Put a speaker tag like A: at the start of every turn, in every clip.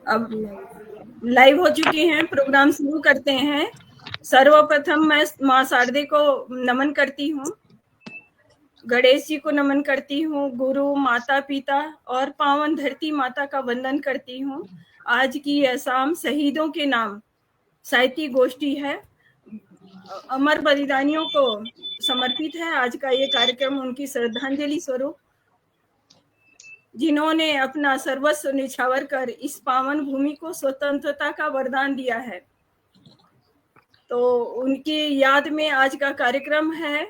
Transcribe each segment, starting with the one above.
A: अब लाइव हो चुके हैं, प्रोग्राम शुरू करते हैं। सर्वप्रथम मैं माँ शारदे को नमन करती हूँ, गणेश जी को नमन करती हूँ, गुरु माता पिता और पावन धरती माता का वंदन करती हूँ। आज की यह शाम शहीदों के नाम साहित्य गोष्ठी है, अमर बलिदानियों को समर्पित है। आज का ये कार्यक्रम उनकी श्रद्धांजलि स्वरूप, जिन्होंने अपना सर्वस्व निछावर कर इस पावन भूमि को स्वतंत्रता का वरदान दिया है, तो उनकी याद में आज का कार्यक्रम है।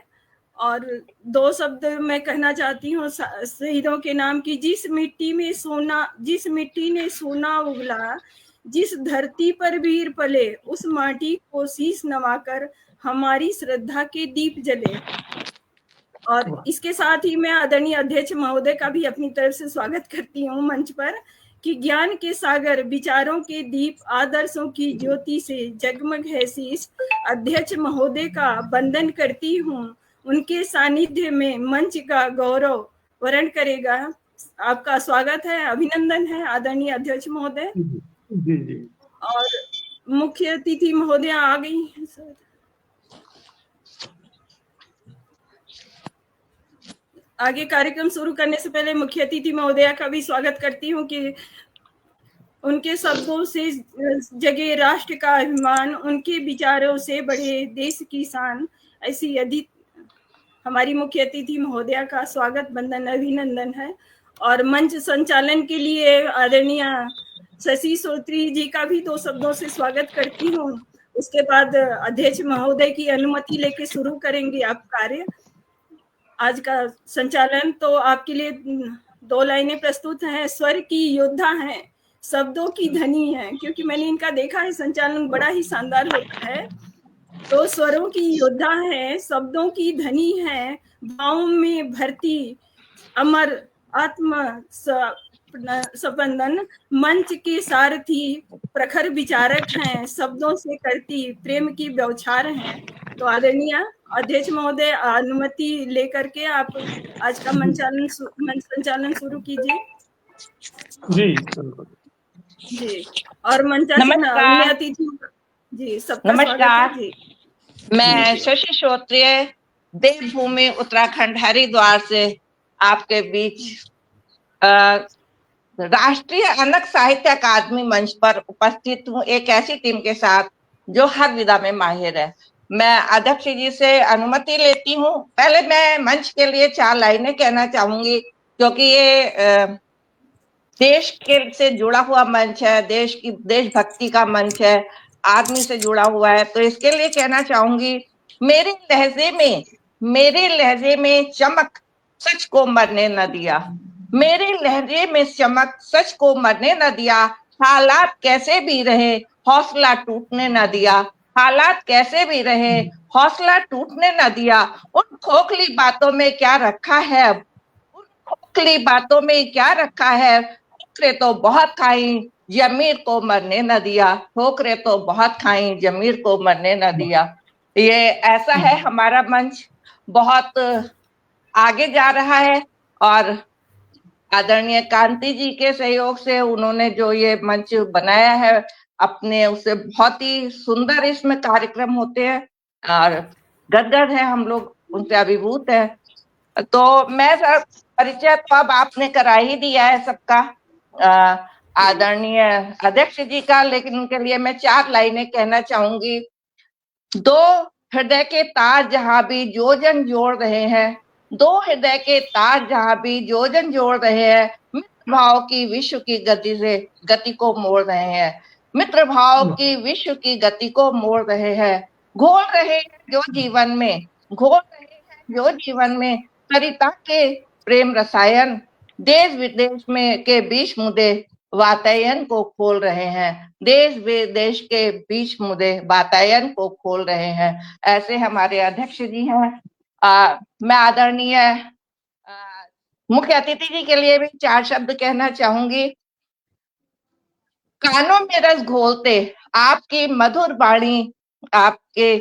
A: और दो शब्द मैं कहना चाहती हूँ शहीदों के नाम की। जिस मिट्टी ने सोना उगला, जिस धरती पर वीर पले, उस माटी को शीश नवाकर हमारी श्रद्धा के दीप जले। और इसके साथ ही मैं आदरणीय अध्यक्ष महोदय का भी अपनी तरफ से स्वागत करती हूँ मंच पर, कि ज्ञान के सागर, विचारों के दीप, आदर्शों की ज्योति से जगमग है शीश। अध्यक्ष महोदय का वंदन करती हूँ, उनके सानिध्य में मंच का गौरव वर्ण करेगा। आपका स्वागत है, अभिनंदन है आदरणीय अध्यक्ष महोदय।
B: जी जी।
A: और मुख्य अतिथि महोदय आ गई हैं सर। आगे कार्यक्रम शुरू करने से पहले मुख्य अतिथि महोदया का भी स्वागत करती हूँ कि उनके शब्दों से जगे राष्ट्र का अभिमान, उनके विचारों से बढ़े देश की शान। ऐसी हमारी मुख्य अतिथि महोदया का स्वागत, वंदन, अभिनंदन है। और मंच संचालन के लिए आदरणीय शशि श्रोत्री जी का भी दो शब्दों से स्वागत करती हूँ। उसके बाद अध्यक्ष महोदय की अनुमति लेके शुरू करेंगे आप कार्य। आज का संचालन तो आपके लिए दो लाइनें प्रस्तुत हैं। स्वर की योद्धा हैं, शब्दों की धनी है, क्योंकि मैंने इनका देखा है संचालन बड़ा ही शानदार होता है। तो स्वरों की योद्धा है, शब्दों की धनी है, भावों में भरती अमर आत्म संबंधन, मंच के सारथी प्रखर विचारक हैं, शब्दों से करती प्रेम की बौछार हैं। तो आदरणीय अध्यक्ष महोदय अनुमति लेकर के आप आज का मंच संचालन शुरू कीजिए।
B: जी
A: जी। और मंचासीन अन्य अतिथि जी, सबका स्वागत है जी।
C: मैं शशि श्रोत्रिय, देवभूमि उत्तराखंड हरिद्वार से आपके बीच राष्ट्रीय अनक साहित्य अकादमी मंच पर उपस्थित हूँ, एक ऐसी टीम के साथ जो हर विधा में माहिर है। मैं अध्यक्ष जी से अनुमति लेती हूँ। पहले मैं मंच के लिए 4 लाइनें कहना चाहूंगी, क्योंकि ये देश के से जुड़ा हुआ मंच है, देशभक्ति का मंच है, आदमी से जुड़ा हुआ है। तो इसके लिए कहना चाहूंगी, मेरे लहजे में चमक सच को मरने न दिया, मेरे लहजे में चमक सच को मरने न दिया, हालात कैसे भी रहे हौसला टूटने न दिया, हालात कैसे भी रहे हौसला टूटने न दिया। उन खोखली बातों में क्या रखा है, उन खोखली बातों में क्या रखा है, ठोकरे तो बहुत खाई जमीर को मरने न दिया, ठोकरे तो बहुत खाई जमीर को मरने न दिया। ये ऐसा है, हमारा मंच बहुत आगे जा रहा है। और आदरणीय कांति जी के सहयोग से उन्होंने जो ये मंच बनाया है अपने, उससे बहुत ही सुंदर इसमें कार्यक्रम होते हैं और गदगद है हम लोग, उनसे अभिभूत है। तो मैं सर परिचय तो अब आपने करा ही दिया है सबका, आदरणीय अध्यक्ष जी का, लेकिन उनके लिए मैं 4 लाइनें कहना चाहूंगी। 2 हृदय के तार जहां भी जोजन जोड़ रहे हैं, 2 हृदय के तार जहां भी जोजन जोड़ रहे हैं, मित्र भाव की विश्व की गति से गति को मोड़ रहे हैं, मित्र भाव की विश्व की गति को मोड़ रहे हैं, घोल रहे हैं जो जीवन में, घोल रहे हैं जो जीवन में सरिता के प्रेम रसायन, देश विदेश में के बीच मुद्दे वातायन को खोल रहे हैं, देश विदेश के बीच मुद्दे वातायन को खोल रहे हैं। ऐसे हमारे अध्यक्ष जी हैं। मैं आदरणीय मुख्य अतिथि जी के लिए भी 4 शब्द कहना चाहूंगी। कानों में रस घोलते आपकी मधुर वाणी, आपके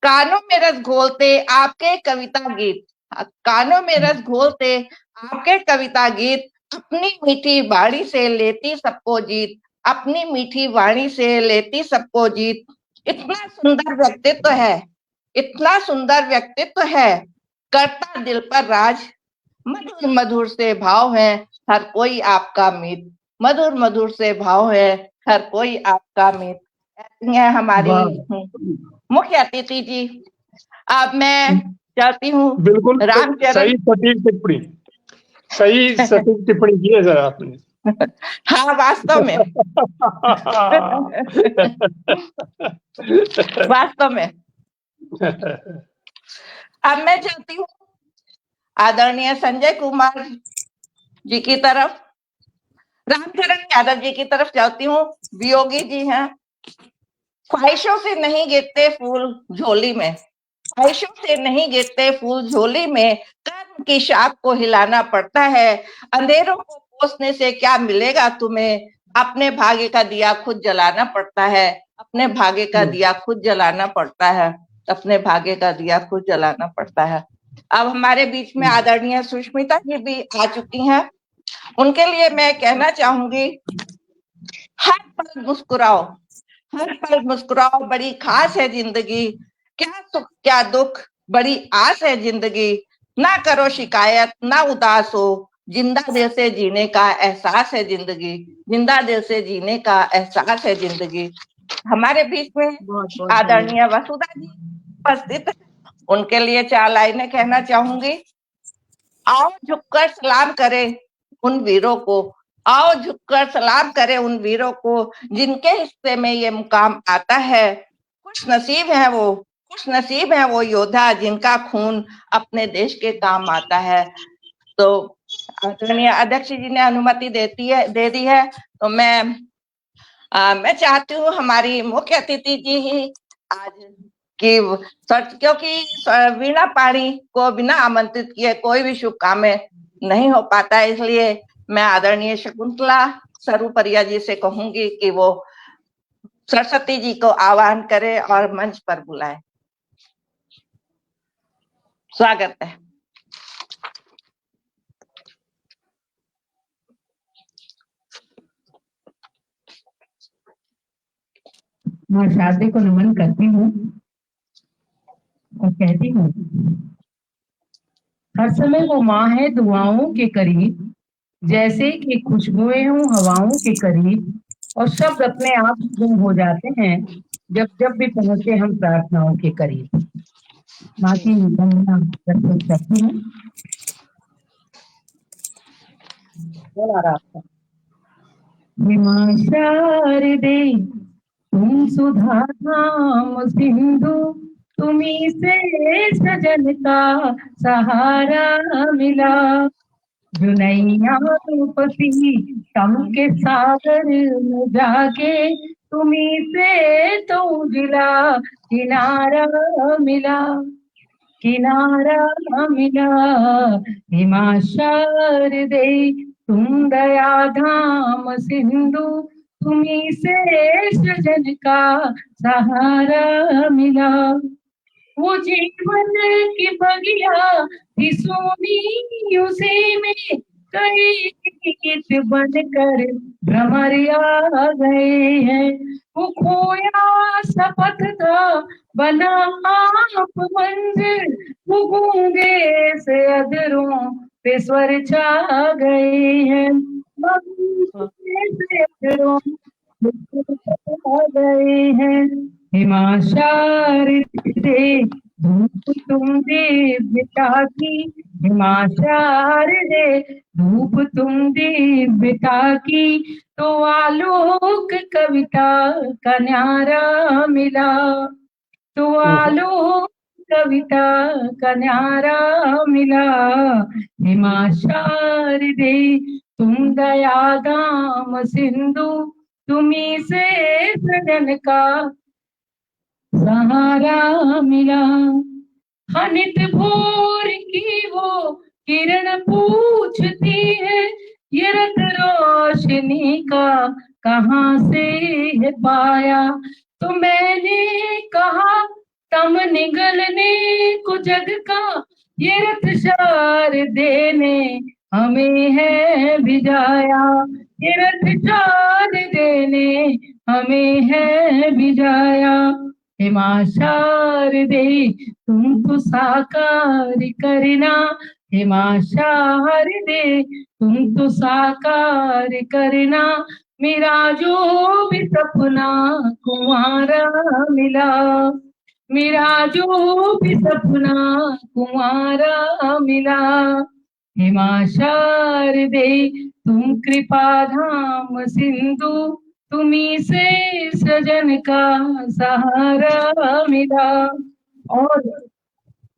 C: कानों में रस घोलते आपके कविता गीत, कानों में रस घोलते आपके कविता गीत, अपनी मीठी बाड़ी से लेती सबको जीत, अपनी मीठी वाणी से लेती सबको जीत। इतना सुंदर व्यक्तित्व है, इतना सुंदर व्यक्तित्व है, करता दिल पर राज। मधुर मधुर से भाव है, हर कोई आपका मीत। मधुर मधुर से भाव है, हर कोई आपका मीत। ऐसी है हमारी मुख्य अतिथि जी। अब मैं चाहती हूँ
B: बिल्कुल
C: रामचरण।
B: सही सटीक टिप्पणी, सही सटीक टिप्पणी की है सर आपने।
C: हाँ, वास्तव में वास्तव में। अब मैं चाहती हूँ आदरणीय संजय कुमार जी की तरफ, रामचरण यादव जी की तरफ जाती हूँ। वियोगी जी हैं। ख्वाहिशों से नहीं गिरते फूल झोली में, ख्वाहिशों से नहीं गिरते फूल झोली में, कर्म की शाख को हिलाना पड़ता है। अंधेरों को पोसने से क्या मिलेगा तुम्हें, अपने भाग्य का दिया खुद जलाना पड़ता है। अपने भाग्य का दिया खुद जलाना पड़ता है। अपने भाग्य का दिया खुद जलाना पड़ता है। अब हमारे बीच में आदरणीय सुष्मिता जी भी आ चुकी हैं। उनके लिए मैं कहना चाहूंगी, हर पल मुस्कुराओ, हर पल मुस्कुराओ, बड़ी खास है जिंदगी। क्या सुख क्या दुख, बड़ी आस है जिंदगी। ना करो शिकायत, ना उदास हो, जिंदा दिल से जीने का एहसास है जिंदगी। जिंदा दिल से जीने का एहसास है जिंदगी। हमारे बीच में आदरणीय वसुधा जी उपस्थित, उनके लिए 4 लाइनें कहना चाहूंगी। आओ झुककर सलाम करें उन वीरों को, आओ झुककर सलाम करें उन वीरों को, जिनके हिस्से में ये मुकाम आता है। खुश नसीब है वो योद्धा, जिनका खून अपने देश के काम आता है। तो आदरणीय अध्यक्ष जी ने अनुमति दे दी है, तो मैं चाहती हूँ हमारी मुख्य अतिथि जी ही आज कि क्योंकि वीणा पाणी को बिना आमंत्रित किए कोई भी शुभ काम नहीं हो पाता है, इसलिए मैं आदरणीय शकुंतला सरूपरिया जी से कहूंगी कि वो सरस्वती जी को आह्वान करें और मंच पर बुलाए। स्वागत है।
D: मैं शादी को नमन करती हूँ और कहती हूँ, हर समय वो माँ है दुआओं के करीब, जैसे कि खुशबुएं हों हवाओं के करीब, और शब्द अपने आप गुम हो जाते हैं जब जब भी पहुंचे हम प्रार्थनाओं के करीब। माँ की वंदना करती हूँ। माँ शारदे तुम सुधा धाम सिंधु, तुम्ही से सजन का सहारा मिला। जुनैया रूपसी तम के सागर में जाके, तुम्ही से तो उजला किनारा मिला, किनारा मिला। हिमा शारदे तुम दया धाम सिंधु, तुम्ही से सजन का सहारा मिला। वो जीवन की बगिया थी सोनी, उसी में कई गीत बनकर भ्रमर आ गए हैं। वो खोया सपथ था बना आप मंजिल, वो गूंगे से अधरों पे स्वर छा गए हैं। से अधरों पे स्वर छा गए हैं। हिमा शारदे धूप तुम दिव्यता की, हिमा शारदे धूप तुम दिव्यता की, तो आलोक कविता का न्यारा मिला, तो आलोक कविता का न्यारा मिला। हिमा शारदे तुम दया धाम सिंधु, तुम्ही से सजन का सहारा मिला। हनित भोर की वो किरण पूछती है, ये रत रोशनी का कहाँ से है पाया। तो मैंने कहा तम निगलने को जग का, ये रथ शारदे ने हमें है भिजाया, ये रथ शारदे ने हमें है बिजाया। हे माँ शारदे तुम तो साकार करना, हे माँ शारदे तुम तो साकार करना, मेरा जो भी सपना कुंवारा मिला, मेरा जो भी सपना कुंवारा मिला। हे माँ शारदे तुम कृपा धाम सिंधु, तुम्ही से सजन का सहारा मिला। और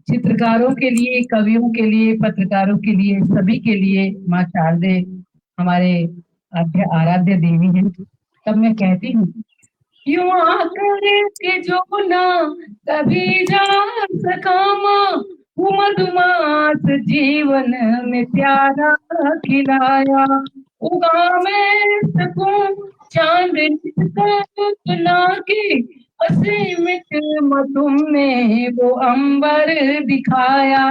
D: चित्रकारों के लिए, कवियों के लिए, पत्रकारों के लिए, सभी के लिए माँ शारदे हमारे आराध्य देवी हैं। तब मैं कहती हूँ, यूं आकर के जो ना कभी जा सका माँ, वो मधुमास जीवन में प्यारा खिलाया। उगा मैं सकूं चांद ना की, असीमित तुमने वो अंबर दिखाया,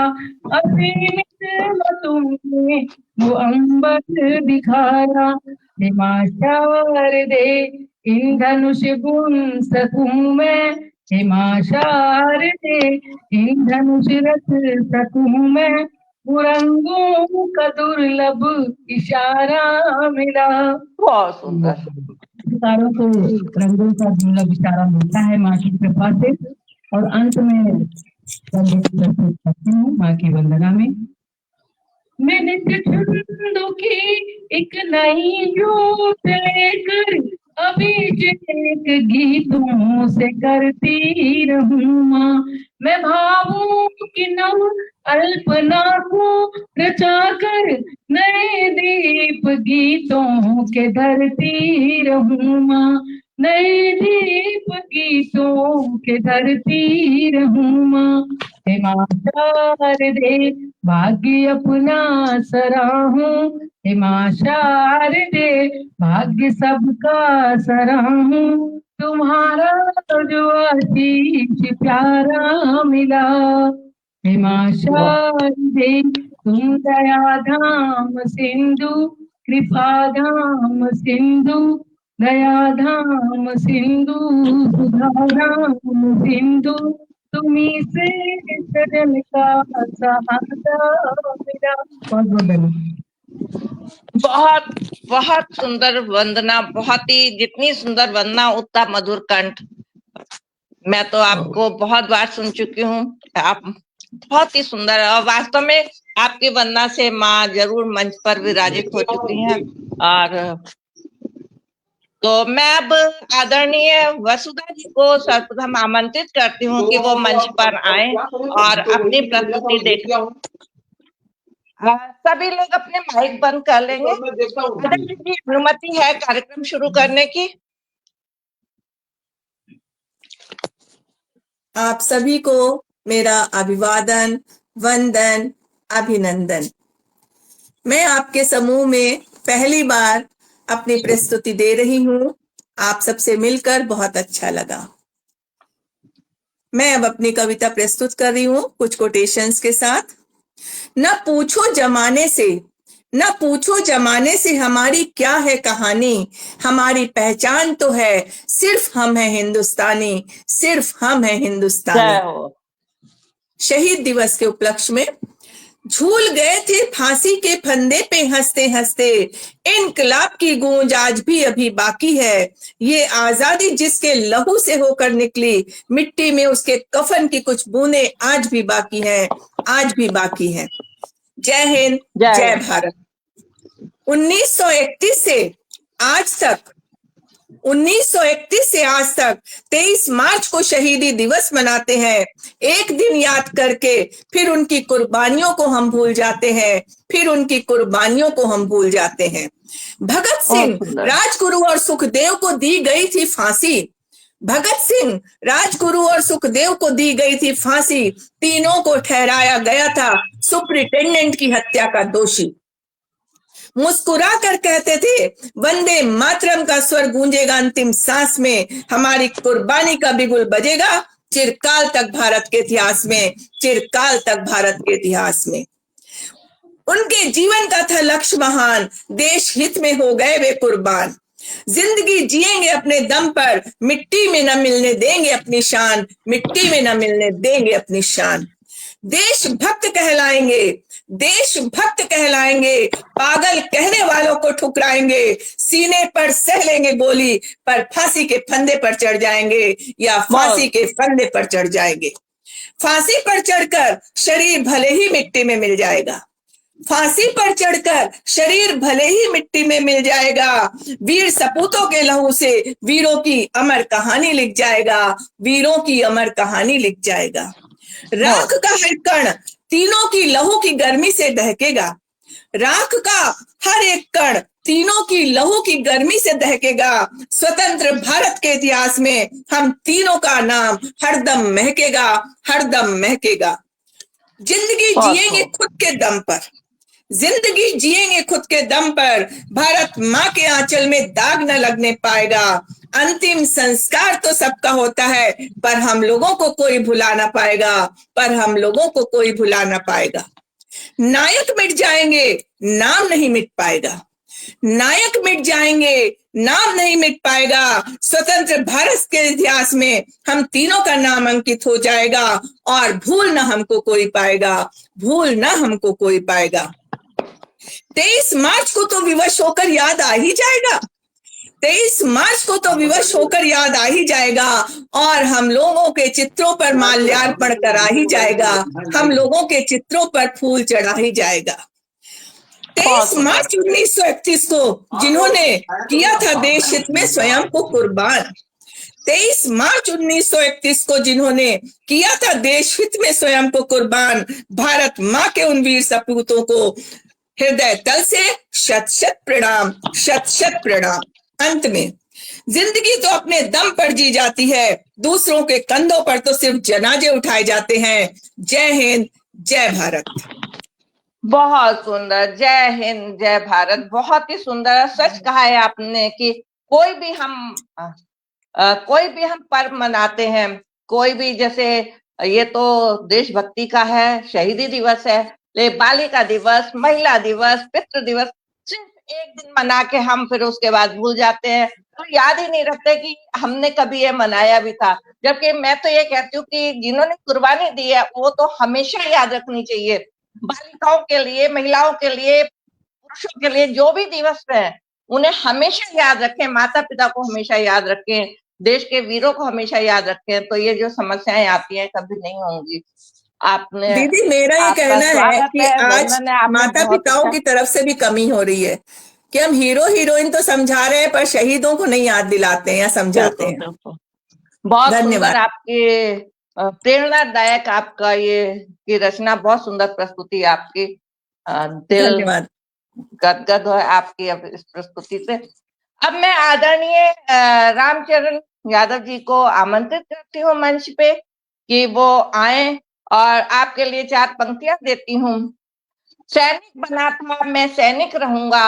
D: असीमित तुमने वो अंबर दिखाया। हे माँ शारदे इन धनुष गुण सकूं मैं, हे माँ शारदे इन धनुष रथ सकूं मैं, रंगों का दुर्लभ इशारा मिला।
C: बहुत सुंदर।
D: चित्रकारों को रंगों का दुर्लभ इशारा मिलता है माँ की कृपा से। और अंत में प्रस्तुत करती हूँ माँ की वंदना में। मैंने छंदों की एक नई जोत लेकर अभिषेक गीतों से करती रहूं माँ, मैं भावों की नव अल्पना को रचा कर नए दीप गीतों के धरती रहूं माँ, नए दीप गीतों के धरती रहूं माँ। हे माँ शारदे भाग्य अपना सराहूं, हे माँ शारदे भाग्य सबका सराहूं, तुम्हारा जो आशीष प्यारा मिला। हे माँ शारदे तुम दया धाम सिंधु, कृपा धाम सिंधु, दया धाम सिंधु, सुधा धाम सिंधु, तुम्ही से सजन का सहारा मिला। बहुत बहुत धन्यवाद।
C: बहुत बहुत सुंदर वंदना, बहुत ही, जितनी सुंदर वंदना उतना मधुर कंठ। मैं तो आपको बहुत बार सुन चुकी हूँ, आप बहुत ही सुंदर, और वास्तव में आपकी वंदना से माँ जरूर मंच पर विराजित हो चुकी हैं। और तो मैं अब आदरणीय वसुधा जी को सर्वप्रथम आमंत्रित करती हूँ कि वो मंच पर आए और अपनी प्रस्तुति दें। सभी लोग अपने माइक बंद कर लेंगे। आदरणीय जी, अनुमति है कार्यक्रम शुरू करने की।
E: आप सभी को मेरा अभिवादन, वंदन, अभिनंदन। मैं आपके समूह में पहली बार अपनी प्रस्तुति दे रही हूँ। आप सबसे मिलकर बहुत अच्छा लगा। मैं अब अपनी कविता प्रस्तुत कर रही हूँ कुछ कोटेशंस के साथ। न पूछो जमाने से, न पूछो जमाने से हमारी क्या है कहानी, हमारी पहचान तो है सिर्फ हम हैं हिंदुस्तानी, सिर्फ हम हैं हिंदुस्तानी। शहीद दिवस के उपलक्ष्य में झूल गए थे फांसी के फंदे पे हंसते हंसते, इनकलाब की गूंज आज भी अभी बाकी है, ये आजादी जिसके लहू से होकर निकली, मिट्टी में उसके कफन की कुछ बूंदे आज भी बाकी है, आज भी बाकी है। जय हिंद, जय भारत। 1931 से आज तक 23 मार्च को शहीदी दिवस मनाते हैं। एक दिन याद करके फिर उनकी कुर्बानियों को हम भूल जाते हैं, फिर उनकी कुर्बानियों को हम भूल जाते हैं। भगत सिंह, राजगुरु और सुखदेव को दी गई थी फांसी, भगत सिंह, राजगुरु और सुखदेव को दी गई थी फांसी, तीनों को ठहराया गया था सुपरिटेंडेंट की हत्या का दोषी। मुस्कुरा कर कहते थे वंदे मातरम का स्वर गूंजेगा अंतिम सांस में, हमारी कुर्बानी का बिगुल बजेगा चिरकाल तक भारत के इतिहास में, चिरकाल तक भारत के इतिहास में। उनके जीवन का था लक्ष्य महान, देश हित में हो गए वे कुर्बान। जिंदगी जिएंगे अपने दम पर, मिट्टी में न मिलने देंगे अपनी शान, मिट्टी में न मिलने देंगे अपनी शान। देशभक्त कहलाएंगे, देशभक्त कहलाएंगे, पागल कहने वालों को ठुकराएंगे, सीने पर सह लेंगे गोली पर फांसी के फंदे पर चढ़ जाएंगे, या फांसी के फंदे पर चढ़ जाएंगे। फांसी पर चढ़कर शरीर भले ही मिट्टी में मिल जाएगा, फांसी पर चढ़कर शरीर भले ही मिट्टी में मिल जाएगा, वीर सपूतों के लहू से वीरों की अमर कहानी लिख जाएगा, वीरों की अमर कहानी लिख जाएगा। राख का हर कण तीनों की लहू की गर्मी से दहकेगा, राख का हर एक कण तीनों की लहू की गर्मी से दहकेगा। स्वतंत्र भारत के इतिहास में हम तीनों का नाम हरदम महकेगा, हरदम महकेगा। जिंदगी जिएंगे खुद के दम पर, जिंदगी जिएंगे खुद के दम पर, भारत माँ के आंचल में दाग न लगने पाएगा। अंतिम संस्कार तो सबका होता है, पर हम लोगों को कोई भुला ना पाएगा, पर हम लोगों को कोई भुला ना पाएगा। नायक मिट जाएंगे, नाम नहीं मिट पाएगा, नायक मिट जाएंगे, नाम नहीं मिट पाएगा। स्वतंत्र भारत के इतिहास में हम तीनों का नाम अंकित हो जाएगा, और भूल ना हमको कोई पाएगा, भूल ना हमको कोई पाएगा। 23 मार्च को तो विवश होकर याद आ ही जाएगा, 23 मार्च को तो विवश होकर याद आ ही जाएगा, और हम लोगों के चित्रों पर माल्यार्पण करा ही जाएगा, हम लोगों के चित्रों पर फूल चढ़ा ही जाएगा। 23 मार्च 1931 को जिन्होंने किया था देश हित में स्वयं को कुर्बान, 23 मार्च 1931 को जिन्होंने किया था देश हित में स्वयं को कुर्बान, भारत माँ के उन वीर सपूतों को हृदय तल से शत शत प्रणाम, शत शत प्रणाम। अंत में जिंदगी तो अपने दम पर जी जाती है, दूसरों के कंधों पर तो सिर्फ जनाजे उठाए जाते हैं। जय हिंद, जय भारत।
C: बहुत सुंदर, जय हिंद जय भारत। बहुत ही सुंदर, सच कहा है आपने कि कोई भी हम पर्व मनाते हैं, कोई भी, जैसे ये तो देशभक्ति का है, शहीदी दिवस है, बालिका दिवस, महिला दिवस, पितृ दिवस, सिर्फ एक दिन मना के हम फिर उसके बाद भूल जाते हैं, तो याद ही नहीं रखते कि हमने कभी ये मनाया भी था। जबकि मैं तो ये कहती हूँ कि जिन्होंने कुर्बानी दी है वो तो हमेशा याद रखनी चाहिए। बालिकाओं के लिए, महिलाओं के लिए, पुरुषों के लिए जो भी दिवस है उन्हें हमेशा याद रखें, माता पिता को हमेशा याद रखें, देश के वीरों को हमेशा याद रखें, तो ये जो समस्याएं आती हैं कभी नहीं होंगी। आपने
E: दीदी, मेरा ये कहना है कि आज माता पिताओं की तरफ से भी कमी हो रही है कि हम हीरो हीरोइन तो समझा रहे हैं पर शहीदों को नहीं याद दिलाते हैं या समझाते हैं।
C: बहुत धन्यवाद। आपके प्रेरणादायक आपका ये की रचना, बहुत सुंदर प्रस्तुति आपकी, दिल गदगद है आपकी इस प्रस्तुति से। अब मैं आदरणीय रामचरण यादव जी को आमंत्रित करती हूँ मंच पे कि वो आए और आपके लिए 4 पंक्तियां देती हूँ। सैनिक बना था मैं सैनिक रहूंगा,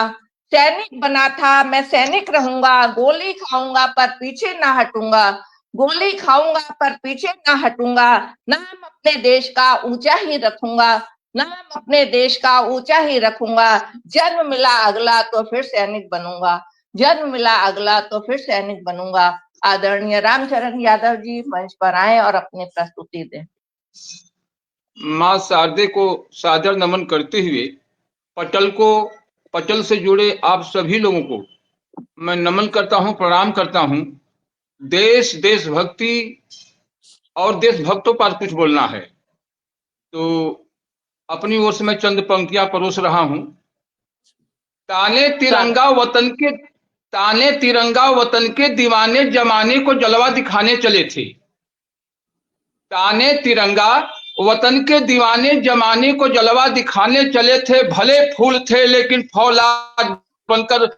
C: सैनिक बना था मैं सैनिक रहूंगा, गोली खाऊंगा पर पीछे ना हटूंगा, गोली खाऊंगा पर पीछे ना हटूंगा, नाम अपने देश का ऊंचा ही रखूंगा, नाम अपने देश का ऊंचा ही रखूंगा, जन्म मिला अगला तो फिर सैनिक बनूंगा, जन्म मिला अगला तो फिर सैनिक बनूंगा। आदरणीय रामचरण यादव जी मंच पर आए और अपनी प्रस्तुति दें।
F: मां शारदे को सादर नमन करते हुए पटल से जुड़े आप सभी लोगों को मैं नमन करता हूं, प्रणाम करता हूं। देशभक्ति और देशभक्तों पर कुछ बोलना है तो अपनी ओर से मैं चंद पंक्तियां परोस रहा हूं। ताने तिरंगा वतन के दीवाने जमाने को जलवा दिखाने चले थे, ताने तिरंगा वतन के दीवाने जमाने को जलवा दिखाने चले थे, भले फूल थे लेकिन फौलाद बनकर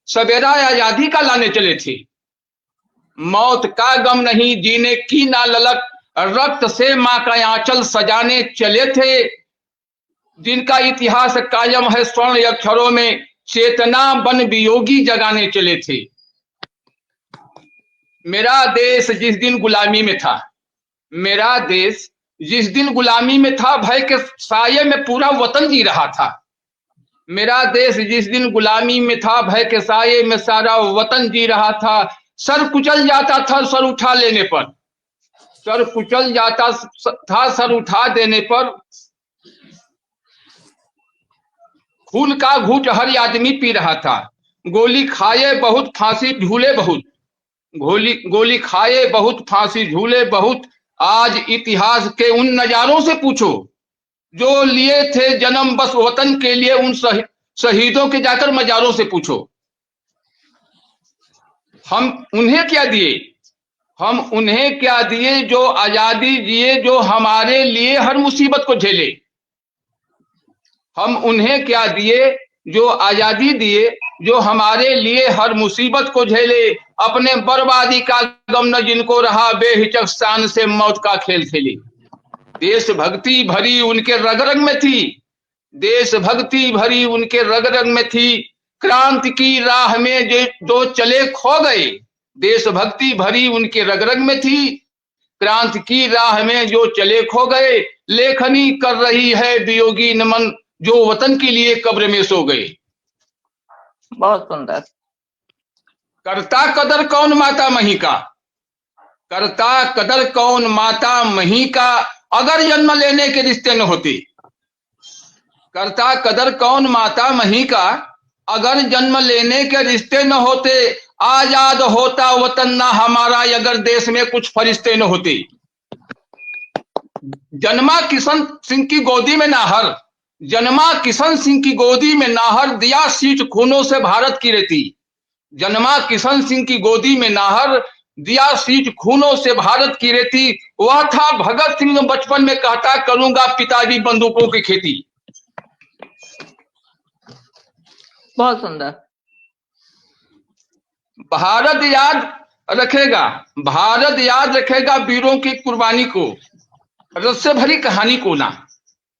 F: सवेरा आजादी का लाने चले थे। मौत का गम नहीं, जीने की ना ललक, रक्त से मां का आंचल सजाने चले थे, जिनका इतिहास कायम है स्वर्ण अक्षरों में, चेतना बन वियोगी जगाने चले थे। मेरा देश जिस दिन गुलामी में था, मेरा देश जिस दिन गुलामी में था, भय के साये में पूरा वतन जी रहा था। मेरा देश जिस दिन गुलामी में था, भय के साये में सारा वतन जी रहा था। सर कुचल जाता था सर उठा लेने पर, सर कुचल जाता था सर उठा देने पर। खून का घूंट हर आदमी पी रहा था। गोली खाए बहुत फांसी झूले बहुत, गोली खाए बहुत फांसी झूले बहुत। आज इतिहास के उन नजारों से पूछो जो लिए थे जन्म बस वतन के लिए, उन शहीदों के जाकर मजारों से पूछो। हम उन्हें क्या दिए, हम उन्हें क्या दिए जो आजादी जिए, जो हमारे लिए हर मुसीबत को झेले। हम उन्हें क्या दिए जो आजादी दिए, जो हमारे लिए हर मुसीबत को झेले। अपने बर्बादी का गम न जिनको रहा, बेहिचक शान से मौत का खेल खेले। देशभक्ति भरी उनके रग रग में थी, देशभक्ति भरी उनके रग रग में थी। क्रांति की राह में जो चले खो गए, देशभक्ति भरी उनके रग रग में थी। क्रांति की राह में जो चले खो गए। लेखनी कर रही है वियोगी नमन, जो वतन के लिए कब्र में सो गए।
C: बहुत सुंदर।
F: करता कदर कौन माता मही का, करता कदर कौन माता मही का, अगर जन्म लेने के रिश्ते न होते। करता कदर कौन माता मही का, अगर जन्म लेने के रिश्ते न होते। आजाद होता वतन ना हमारा, अगर देश में कुछ फरिश्ते न होते। जन्मा किशन सिंह की गोदी में नाहर, जन्मा किशन सिंह की गोदी में नाहर, दिया सींच खूनों से भारत की रेती। जन्मा किशन सिंह की गोदी में नाहर, दिया सींच खूनों से भारत की रेती। वह था भगत सिंह बचपन में कहता, करूंगा पिताजी बंदूकों की खेती।
C: बहुत सुंदर।
F: भारत याद रखेगा, भारत याद रखेगा वीरों की कुर्बानी को, रस से भरी कहानी को ना।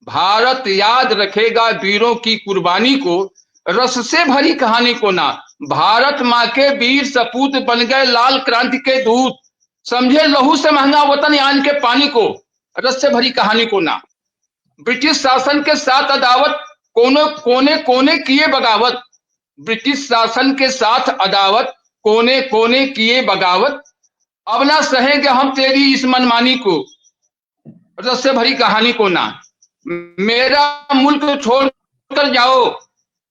F: भारत याद रखेगा वीरों की कुर्बानी को, रस से भरी कहानी को ना। भारत माँ के वीर सपूत बन गए लाल क्रांति के दूत, समझे लहू से महंगा वतन यान के पानी को, रस से भरी कहानी को ना। ब्रिटिश शासन के साथ अदावत, कोने कोने कोने किए बगावत। ब्रिटिश शासन के साथ अदावत, कोने कोने किए बगावत। अब ना सहेंगे हम तेरी इस मनमानी को, रस से भरी कहानी को ना। मेरा मुल्क छोड़कर जाओ,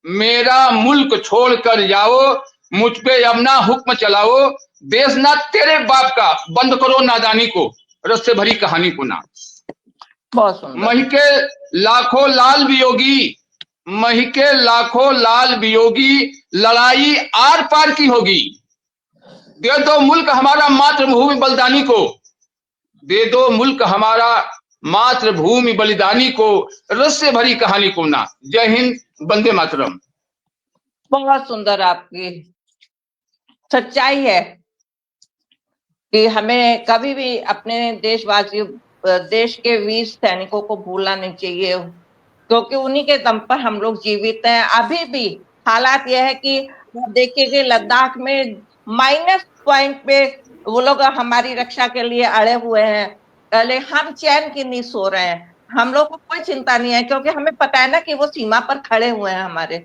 F: मेरा मुल्क छोड़कर जाओ, मुझ पे अब ना हुक्म चलाओ। देश ना तेरे बाप का, बंद करो नादानी को, रस से भरी कहानी को ना।
C: बहुत सुंदर।
F: मही के लाखों लाल वियोगी, मही के लाखों लाल वियोगी, लड़ाई आर पार की होगी। दे दो मुल्क हमारा मातृभूमि बलिदानी को, दे दो मुल्क हमारा मातृभूमि बलिदानी को, रस से भरी कहानी को ना। जय हिंद, वंदे मातरम।
C: बहुत सुंदर। आपकी सच्चाई है कि हमें कभी भी अपने देशवासियों, देश के वीर सैनिकों को भूलना नहीं चाहिए, क्योंकि उन्हीं के दम पर हम लोग जीवित हैं। अभी भी हालात यह है कि देखिए लद्दाख में माइनस पॉइंट पे वो लोग हमारी रक्षा के लिए अड़े हुए हैं, पहले हम चैन की नींद सो रहे हैं। हम लोग को कोई चिंता नहीं है, क्योंकि हमें पता है ना कि वो सीमा पर खड़े हुए हैं हमारे,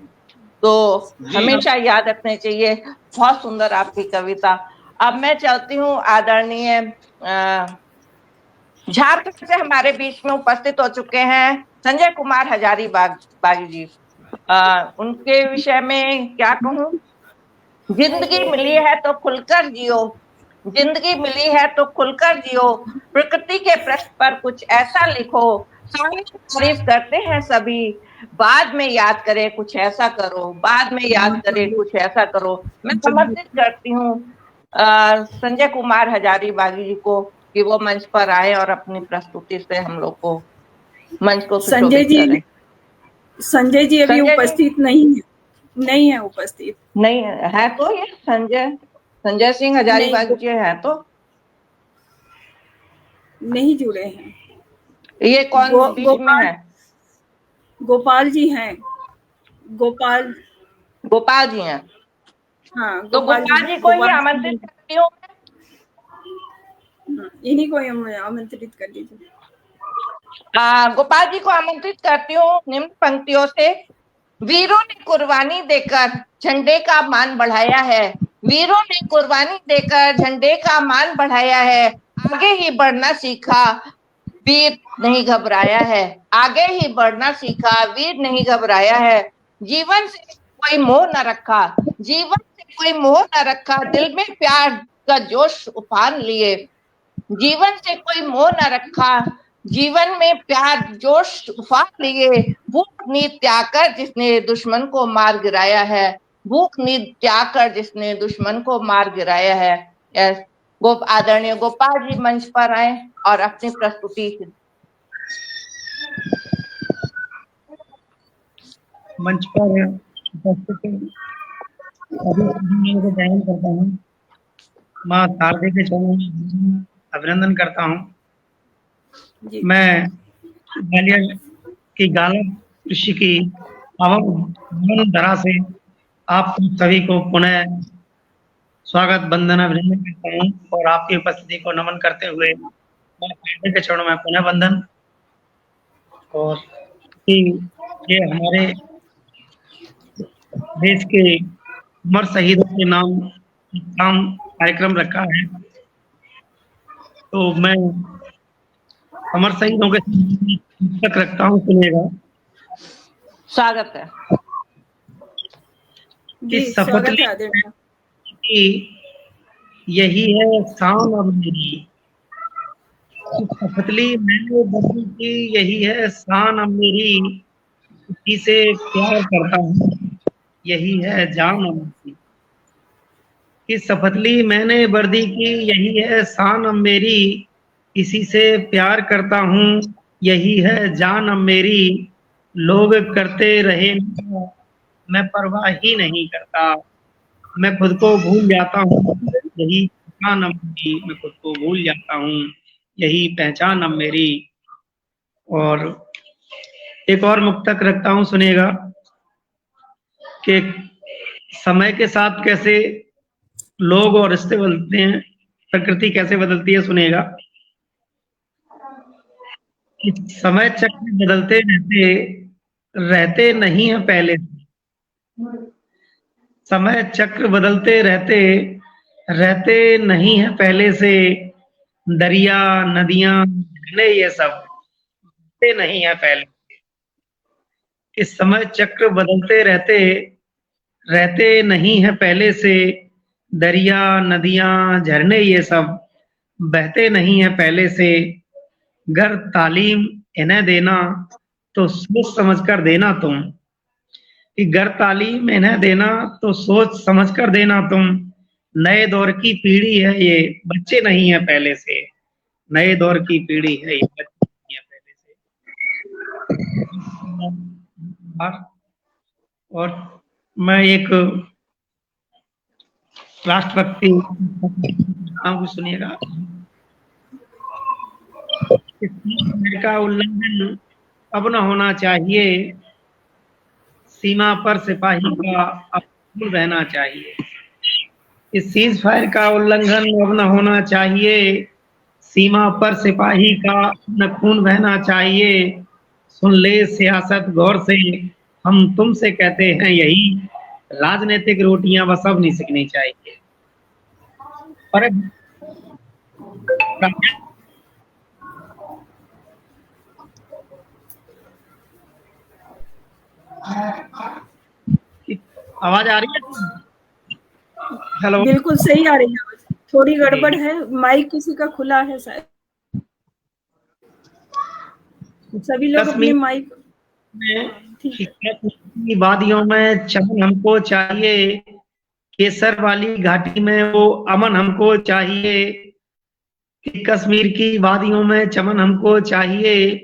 C: तो हमेशा याद रखने चाहिए। बहुत सुंदर आपकी कविता। अब मैं चाहती हूँ आदरणीय झारखंड से हमारे बीच में उपस्थित हो चुके हैं संजय कुमार हजारीबाग जी। उनके विषय में क्या कहूँ। जिंदगी मिली है तो खुलकर जियो, जिंदगी मिली है तो खुलकर जियो, प्रकृति के प्रश्न पर कुछ ऐसा लिखो, तारीफ करते हैं सभी, बाद में याद करे कुछ ऐसा करो, बाद में याद करे कुछ ऐसा करो। मैं समर्पित करती हूँ संजय कुमार हजारीबाग जी को कि वो मंच पर आए और अपनी प्रस्तुति से हम लोग को मंच को
A: संजय जी अभी उपस्थित नहीं है उपस्थित
C: नहीं है तो ये संजय सिंह हजारीबाग जी है तो
A: नहीं जुड़े हैं।
C: ये कौन बीच में है?
A: गोपाल जी हैं। गोपाल
C: जी हैं।
A: हाँ,
C: तो गोपाल जी को ही आमंत्रित करती हूँ।
A: इन्हीं को आमंत्रित कर दीजिए।
C: गोपाल जी को आमंत्रित करती हूँ निम्न पंक्तियों से। वीरों ने कुर्बानी देकर झंडे का मान बढ़ाया है, वीरों ने कुर्बानी देकर झंडे का मान बढ़ाया है। आगे ही बढ़ना सीखा, वीर नहीं घबराया है, आगे ही बढ़ना सीखा, वीर नहीं घबराया है। जीवन से कोई मोह न रखा, जीवन से कोई मोह न रखा, दिल में प्यार का जोश उफान लिए। जीवन से कोई मोह न रखा, जीवन में प्यार जोश उफान लिए। भूख नींद त्याग कर जिसने दुश्मन को मार गिराया है, भूख नींद त्याग कर जिसने दुश्मन को मार गिराया है। आदरणीय गोपाल जी मंच पर आए और अपनी प्रस्तुति
G: मंच पर उपस्थित अभी बयान करता हूँ। माँ शारदे के चरणों में अभिनंदन करता हूँ। मैं ग्वालियर की गाला कृषि की पावन धरा से आप सभी को पुनः स्वागत बंदन अभिनंदन करता हूँ और आपकी उपस्थिति को नमन करते हुए मैं शारदे के चरणों में पुनः वंदन। और ये हमारे देश के अमर शहीदों के नाम कार्यक्रम रखा है, तो मैं अमर शहीदों के तक रखता हूँ, सुनेगा।
C: स्वागत है।
G: इस शपथ की यही है शान अब मेरी, शपथली मैंने बदली की यही है शान अब मेरी, इसी से प्यार करता हूँ यही है जान अब मेरी। इस शपथली मैंने वर्दी की यही है शान अब मेरी, इसी से प्यार करता हूँ यही है जान अब मेरी। लोग करते रहे मैं परवाह ही नहीं करता, मैं खुद को भूल जाता हूँ यही पहचान अब मेरी, मैं खुद को भूल जाता हूँ यही पहचान अब मेरी। और एक और मुक्तक रखता हूँ, सुनिएगा कि समय के साथ कैसे लोग और रिश्ते बदलते हैं, प्रकृति कैसे बदलती है, सुनिएगा। समय चक्र बदलते रहते नहीं है पहले से, समय चक्र बदलते रहते नहीं है पहले से। दरिया नदियां ये सब नहीं है पहले से। इस समय चक्र बदलते रहते नहीं है पहले से। दरिया नदियां झरने ये सब बहते नहीं है पहले से। घर तालीम इन्हें देना तो सोच समझ कर देना तुम, कि घर तालीम इन्हें देना तो सोच समझ कर देना तुम। नए दौर की पीढ़ी है ये बच्चे नहीं है पहले से, नए दौर की पीढ़ी है ये बच्चे नहीं है पहले से। और मैं एक राष्ट्रभक्ति सुनिएगा। का उल्लंघन अब न होना चाहिए, सीमा पर सिपाही का अब रहना चाहिए। इस सीज फायर का उल्लंघन अब न होना चाहिए, सीमा पर सिपाही का न खून बहना चाहिए। सुन ले सियासत गौर से हम तुमसे कहते हैं यही, राजनीतिक रोटियां बस अब नहीं सीखनी चाहिए। पर आवाज आ रही है? हेलो,
A: बिल्कुल सही आ रही है आवाज, थोड़ी गड़बड़ है, माइक किसी का खुला है शायद। सभी लोग अपने माइक
G: की वादियों में चमन हमको चाहिए, केसर वाली घाटी में वो अमन हमको चाहिए। कश्मीर की वादियों में चमन हमको चाहिए,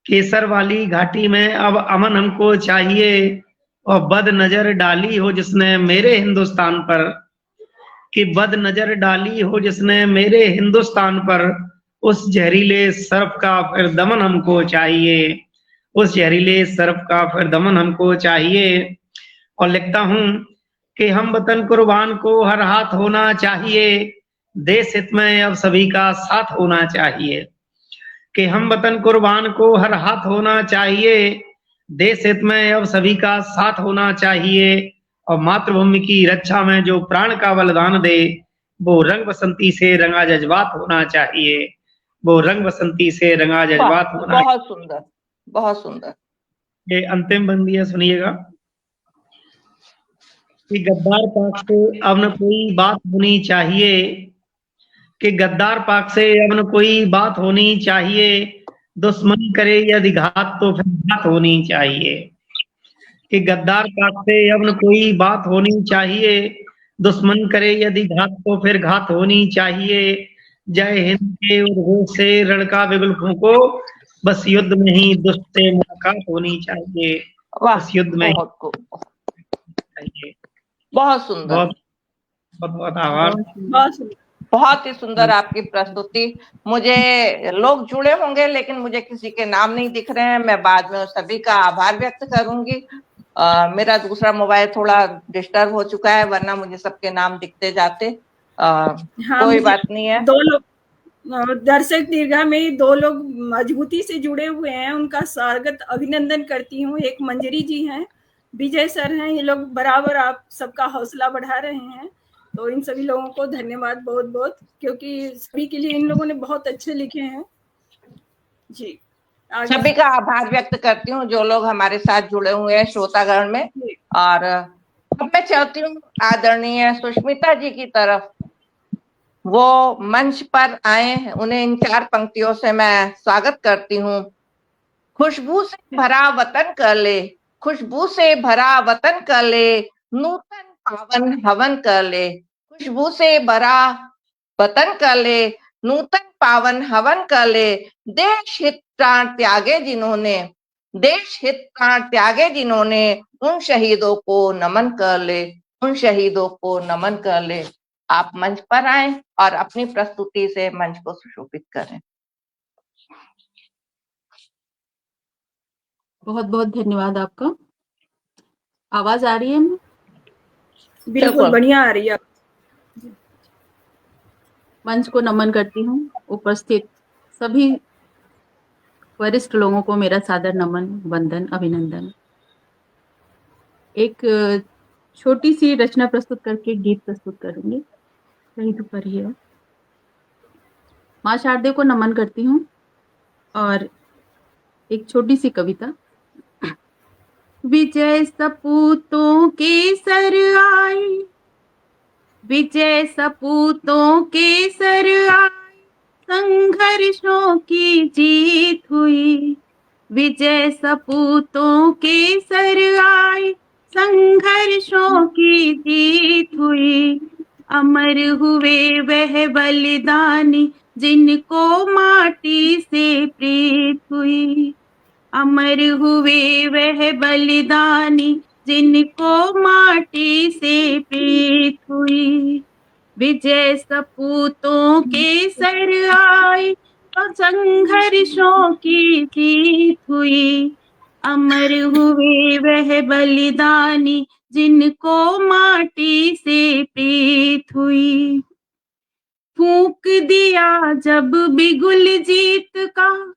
G: केसर वाली घाटी में अब अमन हमको चाहिए। और बद नजर डाली हो जिसने मेरे हिंदुस्तान पर, कि बद नजर डाली हो जिसने मेरे हिंदुस्तान पर, उस जहरीले सर्फ का फिर दमन हमको चाहिए, उस जहरीले सर्फ का फिर दमन हमको चाहिए। और लिखता हूं कि हम वतन कुर्बान को हर हाथ होना चाहिए, देश हित में अब सभी का साथ होना चाहिए। कि हम वतन कुर्बान को हर हाथ होना चाहिए, देश हित में अब सभी का साथ होना चाहिए और मातृभूमि की रक्षा में जो प्राण का बलिदान दे वो रंग बसंती से रंगा जज्बात होना चाहिए, वो रंग बसंती से रंगा जज्बात होना।
C: बहुत सुंदर, बहुत सुंदर।
G: ये अंतिम बंदी है, सुनिएगा कि गद्दार पाक से अब न कोई बात होनी चाहिए, कि गद्दार पाक से अब न कोई बात होनी चाहिए, दुश्मन करे यदि घात तो फिर घात होनी चाहिए, कि गद्दार पाक से अब न कोई बात होनी चाहिए, दुश्मन करे यदि घात तो फिर घात होनी चाहिए। जय हिंद के उद्घोष से रण का बिगुल फूंको, बस युद्ध में ही दुष्ट से मुलाकात होनी चाहिए, बस युद्ध में चाहिए।
C: बहुत सुंदर,
G: बहुत बहुत आभार।
C: बहुत ही सुंदर आपकी प्रस्तुति। मुझे लोग जुड़े होंगे लेकिन मुझे किसी के नाम नहीं दिख रहे हैं, मैं बाद में सभी का आभार व्यक्त करूंगी। मेरा दूसरा मोबाइल थोड़ा डिस्टर्ब हो चुका है, वरना मुझे सबके नाम दिखते जाते। कोई बात नहीं है।
A: 2 लोग दर्शक दीर्घा में 2 लोग मजबूती से जुड़े हुए हैं, उनका स्वागत अभिनंदन करती हूँ। एक मंजरी जी हैं, विजय सर हैं, ये लोग बराबर आप सबका हौसला बढ़ा रहे हैं, तो इन सभी लोगों को धन्यवाद बहुत बहुत, क्योंकि सभी के लिए इन लोगों ने बहुत अच्छे लिखे हैं जी।
C: सभी का आभार व्यक्त करती हूँ जो लोग हमारे साथ जुड़े हुए हैं श्रोतागण में। और अब मैं चाहती हूँ आदरणीय सुष्मिता जी की तरफ, वो मंच पर आए, उन्हें इन 4 पंक्तियों से मैं स्वागत करती हूँ। खुशबू से भरा वतन कर ले, खुशबू से भरा वतन कर ले, नूतन पावन हवन कर ले, खुशबू से भरा वतन कर ले, नूतन पावन हवन कर ले। देश हित प्राण त्यागे जिन्होंने, देश हित प्राण त्यागे जिन्होंने, उन शहीदों को नमन कर ले, उन शहीदों को नमन कर ले। आप मंच पर आए और अपनी प्रस्तुति से मंच को सुशोभित करें।
H: बहुत बहुत धन्यवाद आपका। आवाज आ रही है?
A: बिल्कुल बढ़िया आ रही है।
H: मंच को नमन करती हूँ। उपस्थित सभी वरिष्ठ लोगों को मेरा सादर नमन, वंदन, अभिनंदन। एक छोटी सी रचना प्रस्तुत करके गीत प्रस्तुत करूंगी। कहीं तो पढ़िए। माँ शारदे को नमन करती हूँ और एक छोटी सी कविता। विजय सपूतों के सर आई, विजय सपूतों के सर आई, संघर्षों की जीत हुई, विजय सपूतों के सर आई, संघर्षों की जीत हुई। अमर हुए वह बलिदानी जिनको माटी से प्रीत हुई, अमर हुए वह बलिदानी जिनको माटी से प्रीत हुई। विजय सपूतों के सर आई और संघर्षों की जीत हुई, अमर हुए वह बलिदानी जिनको माटी से प्रीत हुई। फूंक दिया जब बिगुल जीत का,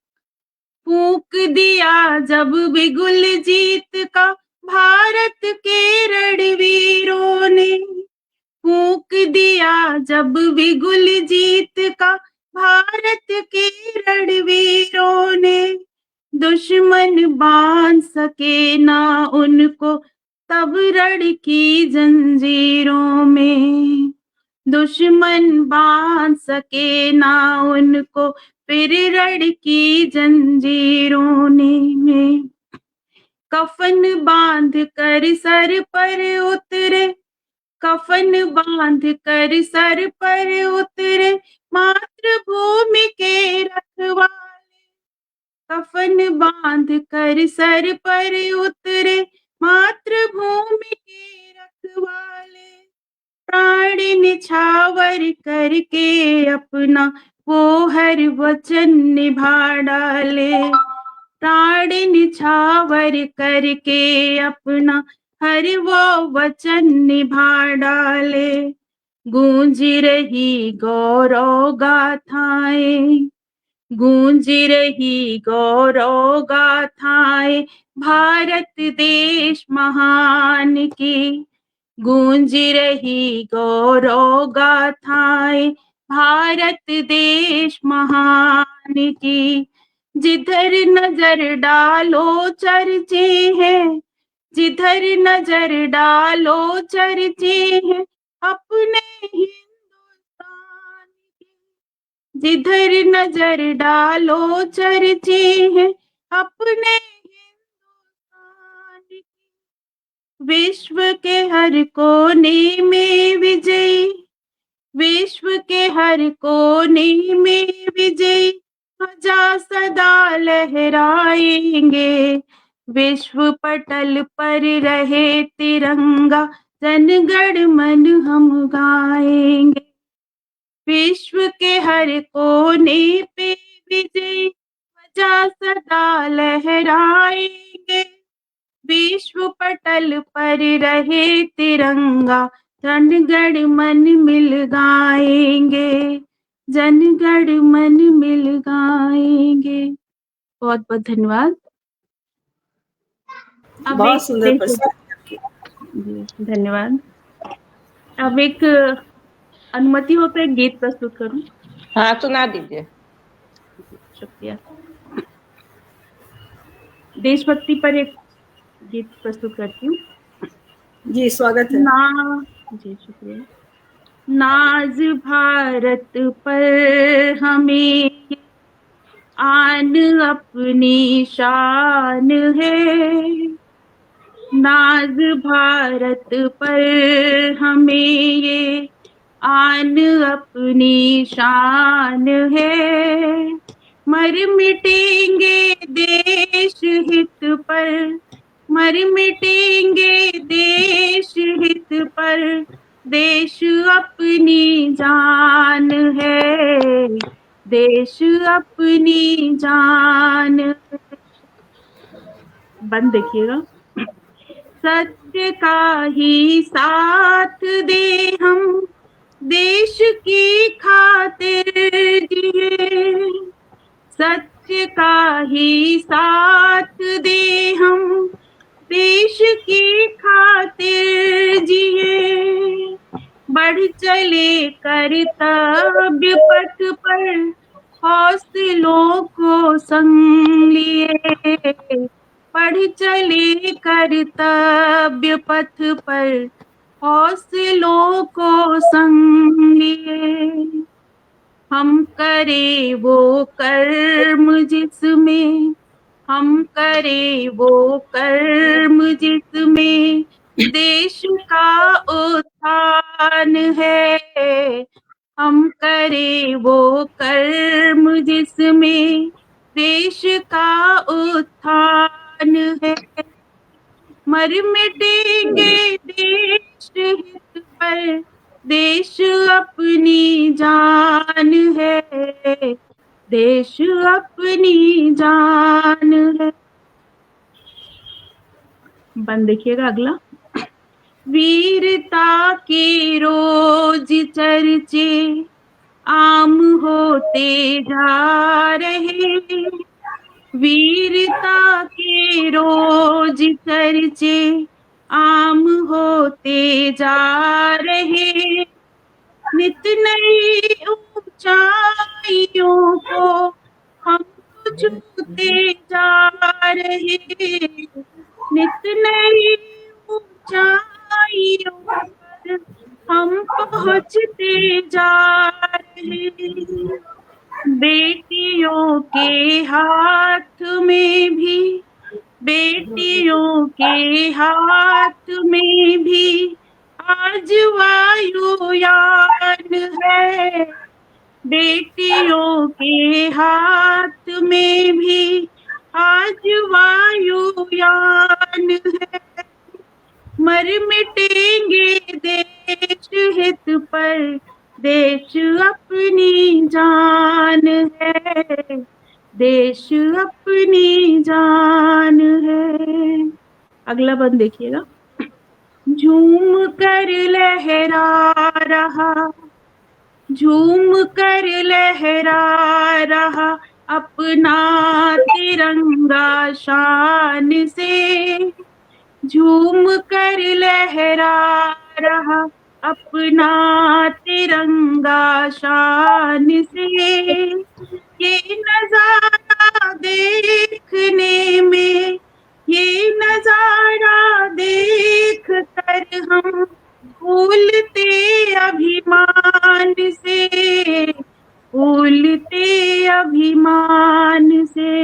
H: फूंक दिया जब बिगुल जीत का भारत के रणवीरों ने, फूंक दिया जब बिगुल जीत का भारत के रणवीरों ने। दुश्मन बांध सके ना उनको तब रण की जंजीरों में, दुश्मन बांध सके ना उनको फिर रण की जंजीरों में। कफन बांध कर सर पर उतरे, कफन बांध कर सर पर उतरे मातृभूमि के रखवाले, कफन बांध कर सर पर उतरे मातृभूमि के रखवाले। प्राण निछावर करके अपना वो हर वचन निभा डाले, प्राण निछावर करके अपना हर वो वचन निभा डाले। गूंज रही गौरव गाथाएं, गूंज रही गौरव गाथाएं भारत देश महान की, गूंज रही गौरव गाथाएं भारत देश महान की। जिधर नजर डालो चर्चे हैं, जिधर नजर डालो चर्चे हैं अपने हिंदुस्तान की, जिधर नजर डालो चर्चे हैं अपने हिंदुस्तान की। विश्व के हर कोने में विजयी, विश्व के हर कोने में विजयी ध्वजा सदा लहराएंगे। विश्व पटल पर रहे तिरंगा, जनगण मन हम गाएंगे। विश्व के हर कोने पे विजयी ध्वजा सदा लहराएंगे। विश्व पटल पर रहे तिरंगा, जनगण मन मिल गाएंगे, जनगण मन मिल गाएंगे। बहुत बहुत धन्यवाद। अब
A: बहुत
H: एक
A: सुंदर प्रस्तुति।
H: जी, धन्यवाद। अब एक अनुमति हो तो एक गीत प्रस्तुत करूं?
C: हाँ, सुना दीजिए।
H: शुक्रिया। देशभक्ति पर एक गीत प्रस्तुत करती हूँ।
A: जी, स्वागत है।
H: जी, शुक्रिया। नाज भारत पर हमें आन अपनी शान है, नाज भारत पर हमें ये आन अपनी शान है। मर मिटेंगे देश हित पर, मर मिटेंगे देश हित पर, देश अपनी जान है, देश अपनी जान है। बंद देखिएगा। सत्य का ही साथ दे हम, देश की खातिर जिए, सत्य का ही साथ दे हम, देश की खातिर जिए। बढ़ चले कर्तव्य पथ पर, हौसलों को संग लिए, बढ़ चले कर्तव्य पथ पर, हौसलों को संग लिए। हम करे वो कर्म जिसमें, हम करे वो कर्म जिसमें देश का उत्थान है। हम करे वो कर्म जिसमें देश का उत्थान है। मर मिटेंगे देश हित पर, देश अपनी जान है, देश अपनी जान है। बंद देखिएगा अगला। वीरता के रोज चर्चे आम होते जा रहे, वीरता के रोज चर्चे आम होते जा रहे। नित नई ऊंचाइयों को हम छूते जा रहे, नित नई ऊंचाइयों पर हम पहुंचते जा रहे। बेटियों के हाथ में भी, बेटियों के हाथ में भी आज वायुयान है। बेटियों के हाथ में भी आज वायुयान है। मर मिटेंगे देश हित पर, देश अपनी जान है, देश अपनी जान है। अगला बंद देखिएगा। झूम कर लहरा रहा, झूम कर लहरा रहा अपना तिरंगा शान से झूम कर लहरा रहा, अपना तिरंगा शान से। ये नजारा देखने में, ये नजारा देख कर हम फूलते अभिमान से, फूलते अभिमान से।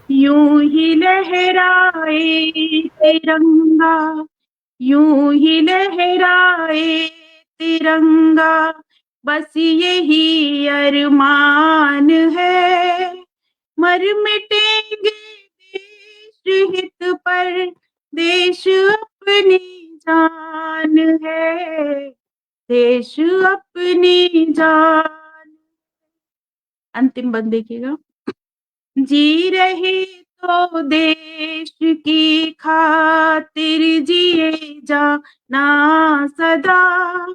H: यूं ही लहराए तिरंगा, यूं ही लहराए तिरंगा, बस यही अरमान है। मर मिटेंगे देश हित पर, देश अपनी जान है, देश अपनी जान। अंतिम बंद देखिएगा। जी रहे तो देश की खातिर जिए जाना सदा,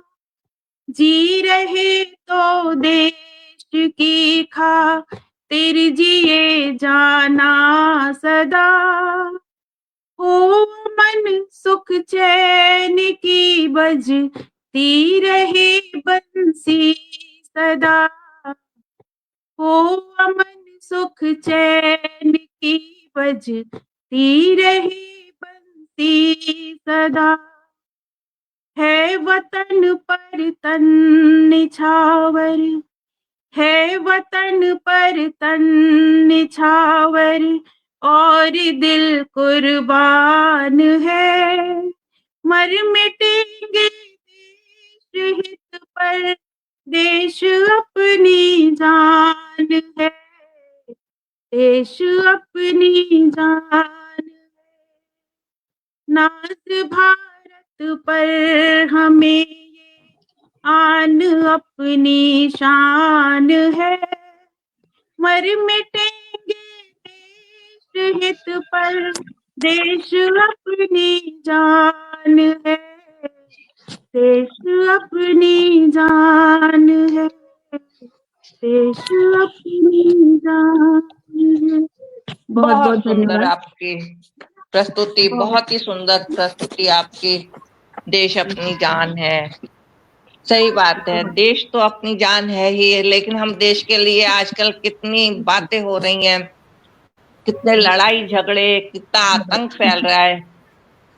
H: जी रहे तो देश की खातिर जिए जाना सदा। हो मन सुख चैन की बजती रहे बंसी सदा, हो अमन सुख चैन की बजती रहे बंसी सदा। है वतन पर तन निछावर, है वतन पर तन निछावर, और दिल कुर्बान है। मर मिटेंगे देश हित पर, देश अपनी जान है, देश अपनी जान है। नाज भारत पर हमें ये आन अपनी शान है। मर मिटेंगे देश हित पर, देश अपनी जान है, देश अपनी जान है, देश अपनी जान है। बहुत बहुत
C: सुंदर
H: धन्यवाद।
C: आपकी प्रस्तुति, बहुत ही सुंदर प्रस्तुति आपकी। देश अपनी जान है, सही बात है, देश तो अपनी जान है ही, लेकिन हम देश के लिए आजकल कितनी बातें हो रही हैं, कितने लड़ाई झगड़े, कितना आतंक फैल रहा है।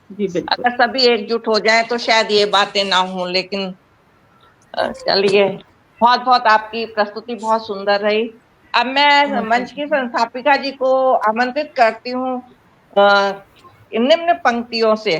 H: जी बिल्कुल।
C: अगर सभी एकजुट हो जाएं तो शायद ये बातें ना हो, लेकिन चलिए, बहुत बहुत आपकी प्रस्तुति बहुत सुंदर रही। अब मैं मंच की संस्थापिका जी को आमंत्रित करती हूँ निम्न पंक्तियों से।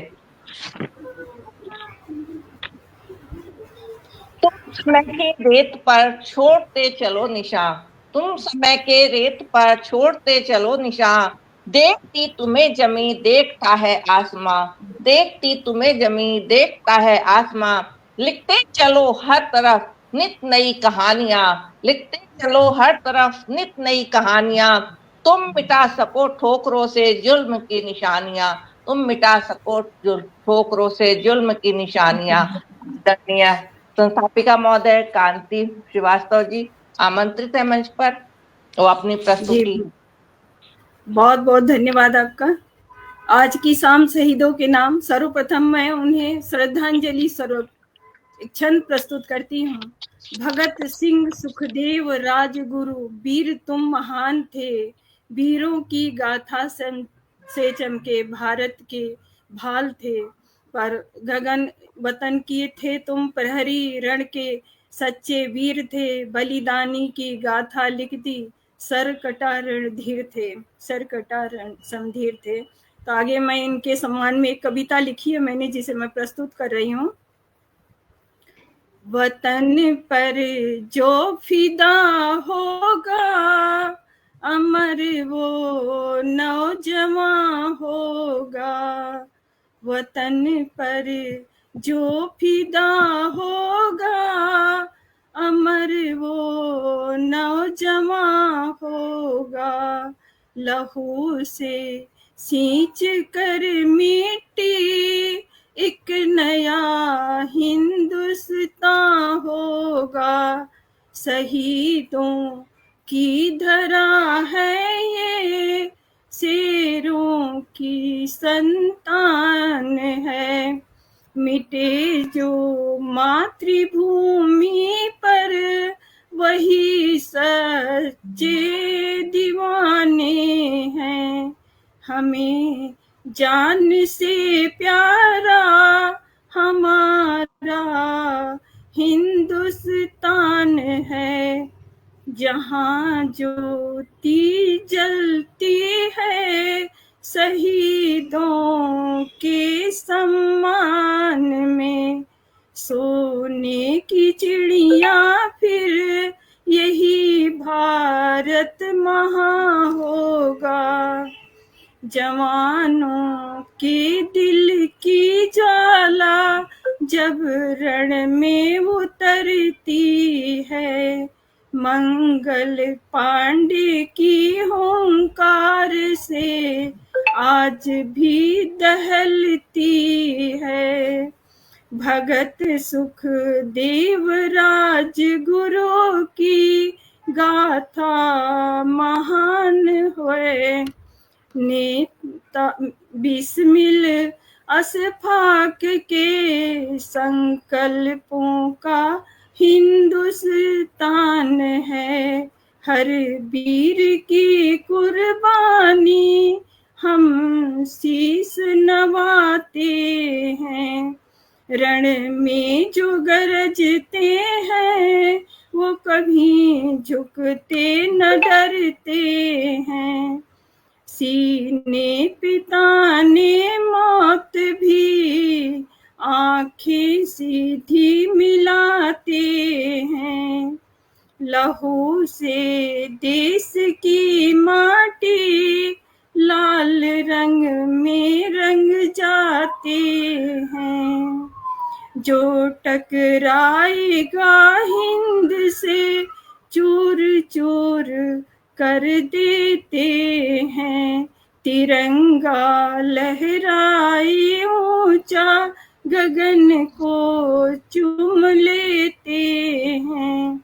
C: तुम समय के रेत पर छोड़ते चलो निशान, तुम समय के रेत पर छोड़ते चलो निशान, देखती तुम्हें जमी देखता है आसमां, देखती तुम्हें जमी देखता है आसमां, लिखते चलो हर तरफ नित नई कहानियां, लिखते चलो हर तरफ नित नई कहानियां, तुम मिटा सको ठोकरों से जुल्म की निशानियां, तुम मिटा सको ठोकरों से जुल्म की निशानियां। आदरणीय संस्थापिका महोदय कांति श्रीवास्तव जी आमंत्रित है मंच पर, वो अपनी प्रस्तुति।
A: बहुत बहुत धन्यवाद आपका। आज की शाम शहीदों के नाम, सर्वप्रथम मैं उन्हें श्रद्धांजलि स्वरूप एक छंद प्रस्तुत करती हूँ। भगत सिंह सुखदेव राजगुरु, वीर तुम महान थे, वीरों की गाथा से चमके भारत के भाल थे, पर गगन वतन किए थे तुम प्रहरी, रण के सच्चे वीर थे, बलिदानी की गाथा लिख दी, सर कटा रणधीर थे, सर कटा समधीर थे। तो आगे मैं इनके सम्मान में एक कविता लिखी है मैंने, जिसे मैं प्रस्तुत कर रही हूँ। वतन पर जो फिदा होगा, अमर वो नौजवान होगा, वतन पर जो फिदा होगा, अमर वो नौजवान होगा, लहू से सींच कर मिट्टी एक नया हिंदुस्तान होगा, शहीदों की धरा है ये, शेरों की संतान है। मिटे जो मातृभूमि पर वही सच्चे दीवाने हैं। हमें जान से प्यारा हमारा हिंदुस्तान है। जहाँ ज्योति जलती है शहीदों के सम्मान में, सोने की चिड़िया फिर यही भारत महां होगा। जवानों के दिल की ज्वाला जब रण में उतरती है, मंगल पांडे की हुंकार से आज भी दहलती है। भगत सुखदेव राजगुरु की गाथा महान हुए। नेता बिस्मिल अशफाक के संकल्पों का हिंदुस्तान है। हर वीर की कुर्बानी हम शीश नवाते हैं। रण में जो गरजते हैं वो कभी झुकते न डरते हैं। सीने पिताने मौत भी आंखें सीधी मिलाते हैं। लहू से देश की माटी लाल रंग में रंग जाते हैं। जो टकराएगा हिंद से चूर चूर कर देते हैं। तिरंगा लहराए ऊंचा गगन को चूम लेते हैं।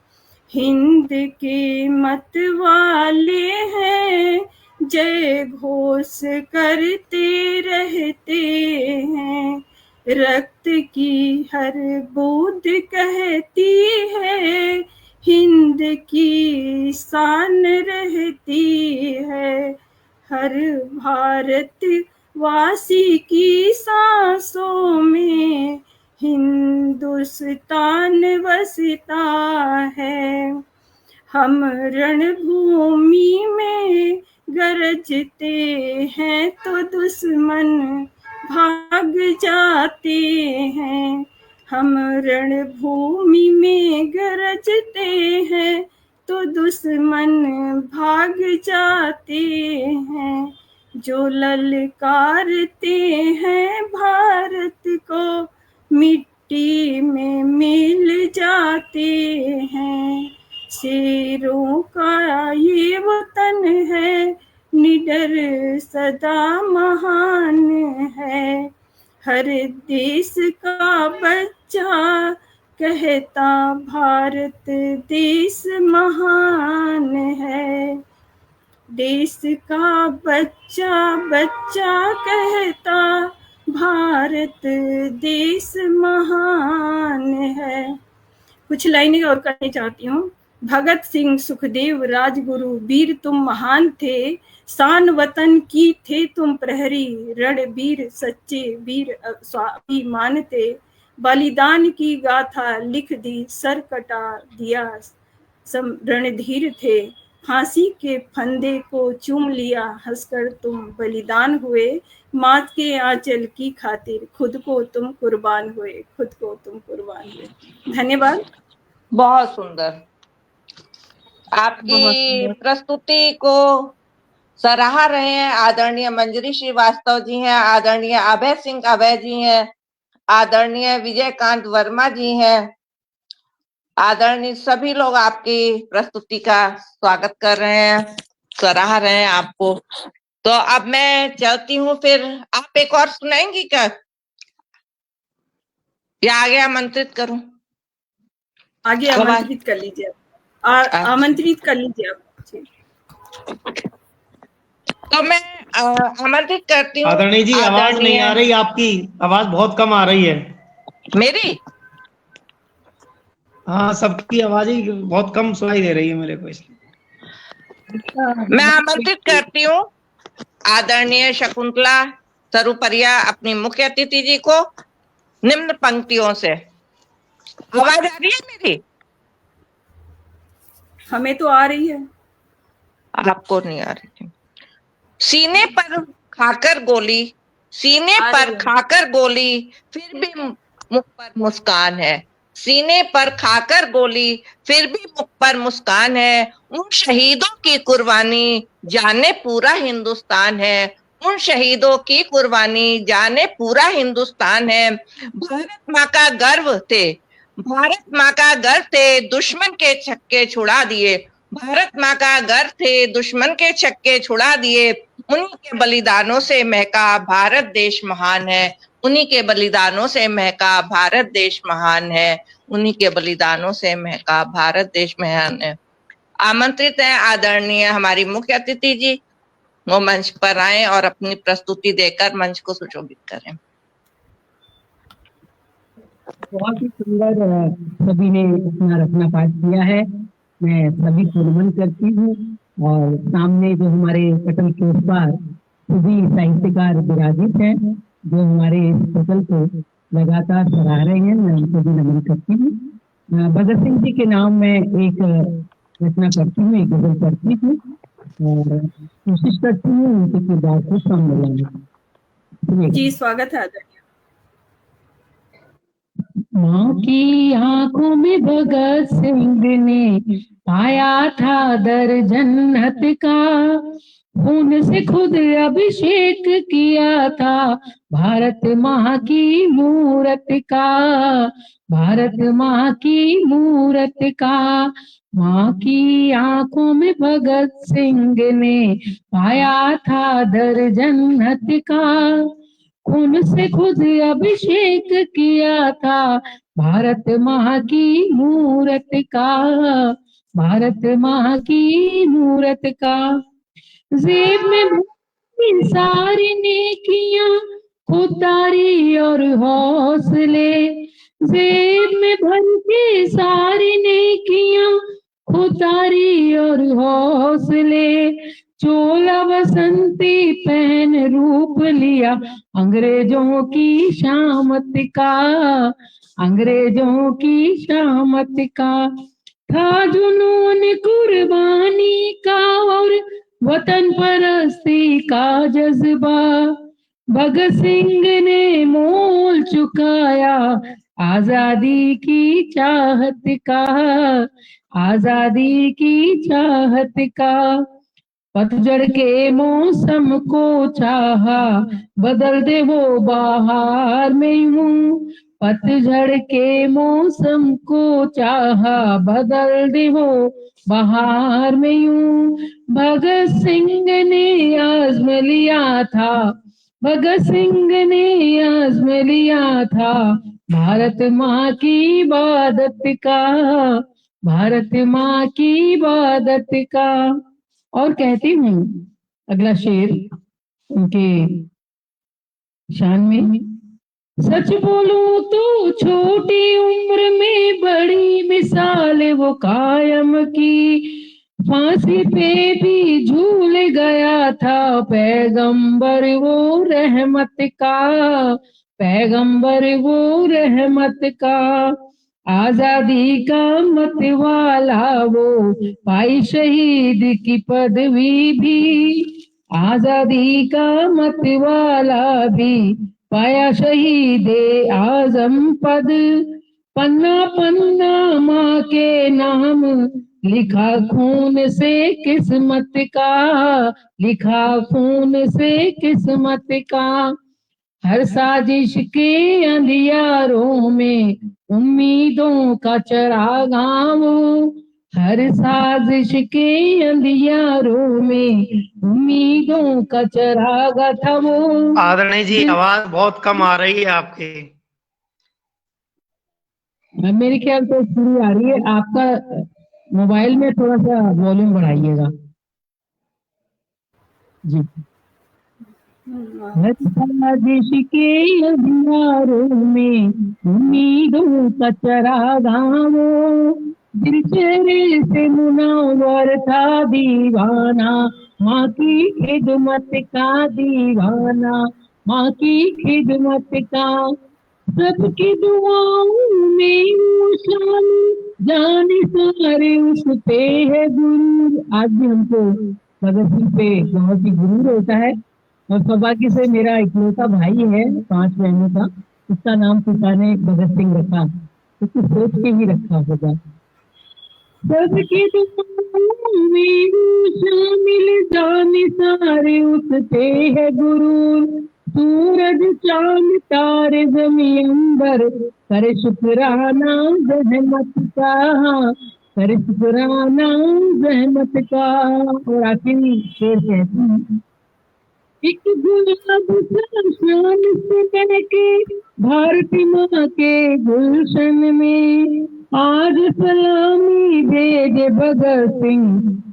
A: हिंद के मत वाले हैं, जय घोष करते रहते हैं। रक्त की हर बूंद कहती है, हिंद की शान रहती है। हर भारत वासी की सांसों में हिंदुस्तान बसता है। हम रणभूमि में गरजते हैं तो दुश्मन भाग जाते हैं। हम रणभूमि में गरजते हैं तो दुश्मन भाग जाते हैं। जो ललकारते हैं भारत को मिट्टी में मिल जाते हैं। शेरों का ये वतन है, निडर सदा महान है। हर देश का बच्चा कहता भारत देश महान है। देश का बच्चा कहता भारत देश महान है। कुछ लाइनें और कहनी चाहती हूँ। भगत सिंह सुखदेव राजगुरु वीर तुम महान थे, शान वतन की थे तुम प्रहरी। रणवीर सच्चे वीर स्वाभिमान थे, बलिदान की गाथा लिख दी, सर कटा दिया रणधीर थे। फांसी के फंदे को चूम लिया, हंसकर तुम बलिदान हुए। मात के आंचल की खातिर खुद को तुम कुर्बान हुए, खुद को तुम कुर्बान हुए। धन्यवाद।
C: बहुत सुंदर। आपकी प्रस्तुति को सराह रहे हैं आदरणीय मंजरी श्रीवास्तव जी हैं, आदरणीय अभय सिंह अभय जी हैं, आदरणीय विजयकांत वर्मा जी हैं। आदरणीय सभी लोग आपकी प्रस्तुति का स्वागत कर रहे हैं, सराह रहे हैं आपको। तो अब मैं चलती हूँ, फिर आप एक और सुनाएंगी क्या या आगे आमंत्रित करूं?
A: आगे आमंत्रित कर लीजिए, आमंत्रित कर लीजिए आप।
C: तो मैं आमंत्रित करती हूँ।
G: आदरणीय जी, आवाज नहीं आ रही, आपकी आवाज बहुत कम आ रही है।
C: मेरी?
G: हाँ, सबकी आवाज ही बहुत कम सुनाई दे रही है मेरे को, इसलिए
C: मैं आमंत्रित करती हूँ आदरणीय शकुंतला सरुपरिया अपनी मुख्य अतिथि जी को निम्न पंक्तियों से। आवाज आ रही है मेरी?
A: हमें तो आ रही है,
C: आपको नहीं आ रही थी। सीने पर खाकर गोली, सीने पर खाकर गोली, फिर भी मुख पर मुस्कान है। सीने पर खाकर गोली, फिर भी मुख पर मुस्कान है। उन शहीदों की कुर्बानी जाने पूरा हिंदुस्तान है। उन शहीदों की कुर्बानी जाने पूरा हिंदुस्तान है। भारत माँ का गर्व थे, भारत माँ का गर्व थे, दुश्मन के छक्के छुड़ा दिए। भारत माँ का गर्व थे, दुश्मन के छक्के छुड़ा दिए। उन्हीं के बलिदानों से महका भारत देश महान है। उन्हीं के बलिदानों से महका भारत देश महान है। उन्हीं के बलिदानों से महका भारत देश महान है। आमंत्रित है आदरणीय हमारी मुख्य अतिथि जी, वो मंच पर आए और अपनी प्रस्तुति देकर मंच को सुशोभित करें।
D: बहुत ही सुंदर सभी ने अपना रचना पाठ किया है। मैं सभी को नमन करती हूँ और सामने जो हमारे पटल के उस पार सभी साहित्यकार विराजित हैं, जो हमारे इस पटल को लगातार सराह रहे हैं, मैं उनको भी नमन करती हूँ। भगत सिंह जी के नाम में एक रचना करती हूँ, एक गजल करती हूँ और कोशिश करती हूँ उनके किरदार को सामने लाने।
A: जी स्वागत है आदरणीय।
D: माँ की आंखों में भगत सिंह ने पाया था दर जन्नत का, खून से खुद अभिषेक किया था भारत माँ की मूरत का, भारत माँ की मूरत का। माँ की आंखों में भगत सिंह ने पाया था दर जन्नत का, खून से खुद अभिषेक किया था भारत माँ की मूरत का, भारत माँ की मूरत का। जेब में भरी सारी नेकियां, खुदारी और हौसले, जेब में भर के सारी नेकियां, खुदारी और हौसले। चोला बसंती पहन रूप लिया अंग्रेजों की शामत का, अंग्रेजों की शामत का। था जुनून कुर्बानी का और वतन परस्ती का जज्बा, भगत सिंह ने मोल चुकाया आजादी की चाहत का, आजादी की चाहत का। पतझड़ के मौसम को चाहा बदल दे वो बहार में यूं, पतझड़ के मौसम को चाहा बदल दे वो बहार में यूं। भगत सिंह ने आज़म लिया था, भगत सिंह ने आज़म लिया था भारत माँ की इबादत का, भारत माँ की इबादत का। और कहती हूँ अगला शेर उनके शान में। सच बोलूं तो छोटी उम्र में बड़ी मिसाल वो कायम की, फांसी पे भी झूल गया था पैगंबर वो रहमत का, पैगंबर वो रहमत का। आजादी का मत वाला वो पाई शहीद की पदवी भी, आजादी का मत वाला भी पाया शहीद आजम पद। पन्ना पन्ना माँ के नाम लिखा खून से किस्मत का, लिखा खून से किस्मत का। हर साजिश के अंधियारों में उम्मीदों का चरागा वो, हर साजिश के अंधियारों में उम्मीदों का चरागा था वो।
G: आदरणीय जी, आवाज बहुत कम आ रही है आपकी।
D: मेरे ख्याल से पूरी आ रही है। आपका मोबाइल में थोड़ा सा वॉल्यूम बढ़ाइएगा जी। बारिश के अंधियारों में उम्मीदों का चरागाओ, दिल चेहरे से मुनव्वर था दीवाना, माँ की खिदमत का दीवाना, माँ की खिदमत का। सबकी दुआओं में वो शान जाने सारे उस पे है गुरूर। आज भी हमको भगत सिंह पे बहुत ही गुरूर होता है, और सौभाग्य से मेरा इकलौता भाई है 5 बहनों का, उसका नाम पिता ने भगत सिंह रखा, उसको सोच के ही रखा होगा। सबके दुआओं में वो शामिल जाने सारे उस पे है गुरूर। सूरज चांद तारे ज़मीं अंबर करे शुक्राना जहमत का, करे शुक्राना जहमत का। और आखिरी शेर कहती हूँ, एक गुलाब शान से बहके भारती माँ के गुलशन में, आज सलामी भेजे भगत सिंह,